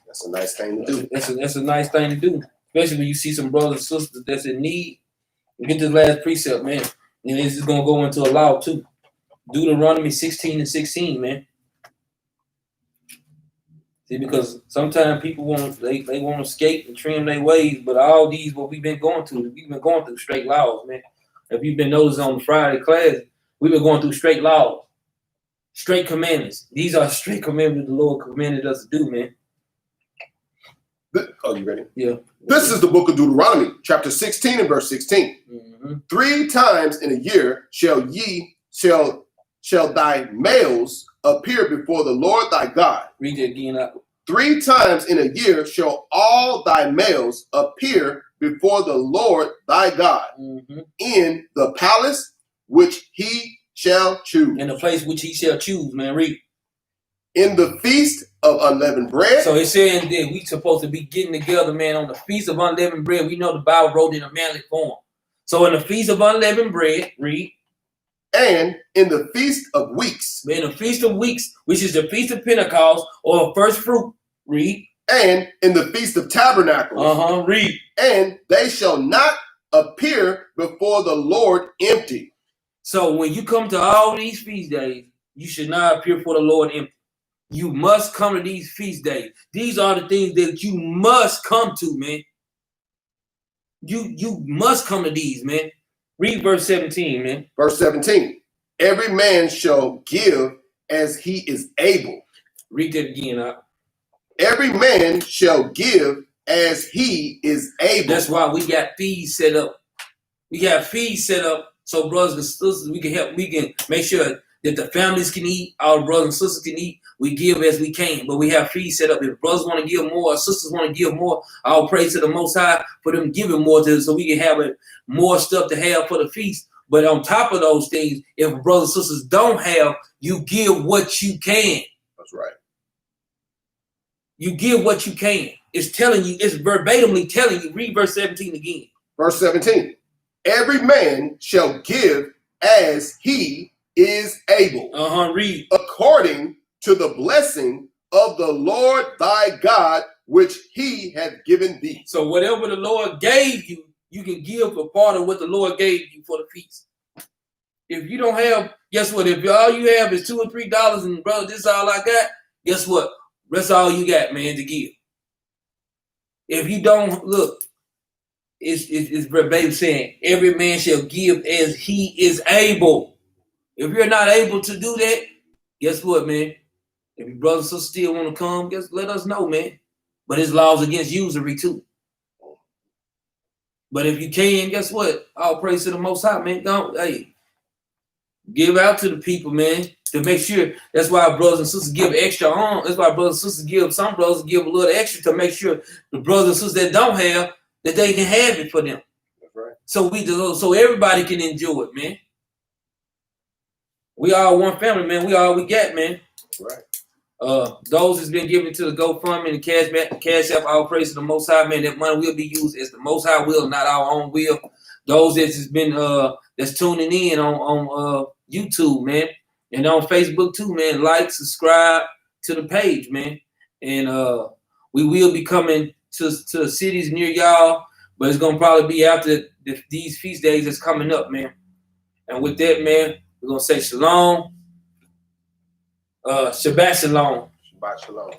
Speaker 3: That's a nice thing to do.
Speaker 1: That's a nice thing to do, especially when you see some brothers and sisters that's in need. Get this last precept, man. And this is gonna go into a law too. Deuteronomy 16 and 16, man. See, because sometimes people want to escape and trim their ways, but all these what we've been going through straight laws, man. If you've been noticing on the Friday class, we've been going through straight laws, straight commandments. These are straight commandments the Lord commanded us to do, man.
Speaker 2: Are you ready?
Speaker 1: Yeah.
Speaker 2: This is the book of Deuteronomy, chapter 16 and verse 16. 3 times in a year shall thy males appear before the Lord thy God.
Speaker 1: Read it again.
Speaker 2: 3 times in a year shall all thy males appear before the Lord thy God in the palace which he shall choose.
Speaker 1: In the place which he shall choose, man. Read.
Speaker 2: In the feast of unleavened bread.
Speaker 1: So it's saying that we supposed to be getting together, man, on the feast of unleavened bread. We know the Bible wrote in a manly form. So in the feast of unleavened bread, read.
Speaker 2: And in the Feast of Weeks.
Speaker 1: In the Feast of Weeks, which is the Feast of Pentecost or first fruit. Read.
Speaker 2: And in the Feast of Tabernacles.
Speaker 1: Read.
Speaker 2: And they shall not appear before the Lord empty.
Speaker 1: So when you come to all these feast days, you should not appear before the Lord empty. You must come to these feast days. These are the things that you must come to, man. You must come to these, man. Read verse 17, man.
Speaker 2: Verse 17. Every man shall give as he is able.
Speaker 1: Read that again.
Speaker 2: Every man shall give as he is able.
Speaker 1: That's why we got fees set up. We got fees set up so brothers and sisters, we can help. We can make sure that the families can eat. Our brothers and sisters can eat. We give as we can, but we have fees set up. If brothers want to give more, or sisters want to give more, I'll pray to the Most High for them giving more to us so we can have more stuff to have for the feast. But on top of those things, if brothers and sisters don't have, you give what you can.
Speaker 2: That's right.
Speaker 1: You give what you can. It's telling you, it's verbatimly telling you. Read verse 17 again.
Speaker 2: Verse 17. Every man shall give as he is able.
Speaker 1: Read.
Speaker 2: According to the blessing of the Lord thy God, which he hath given thee. So
Speaker 1: whatever the Lord gave you, you can give a part of what the Lord gave you for the feast. If you don't have, guess what? If all you have is $2 or $3 and brother, this is all I got, guess what? That's all you got, man, to give. If you don't, look, it's verbatim saying, every man shall give as he is able. If you're not able to do that, guess what, man? If your brothers and sisters still want to come, let us know, man. But his laws against usury too. But if you can, guess what? All praise to the Most High, man. Give out to the people, man, to make sure. That's why brothers and sisters give extra on. That's why brothers and sisters give. Some brothers give a little extra to make sure the brothers and sisters that don't have, that they can have it for them.
Speaker 2: That's right.
Speaker 1: So everybody can enjoy it, man. We all one family, man. We all we got, man.
Speaker 2: Right.
Speaker 1: Those that's been given to the GoFundMe and the Cash App, all praise to the Most High, man. That money will be used as the Most High will, not our own will. Those that's been that's tuning in on YouTube, man, and on Facebook too, man. Like, subscribe to the page, man. And we will be coming to cities near y'all, but it's gonna probably be after these feast days that's coming up, man. And with that, man, we're gonna say shalom. Shabbat shalom.
Speaker 2: Shabbat shalom.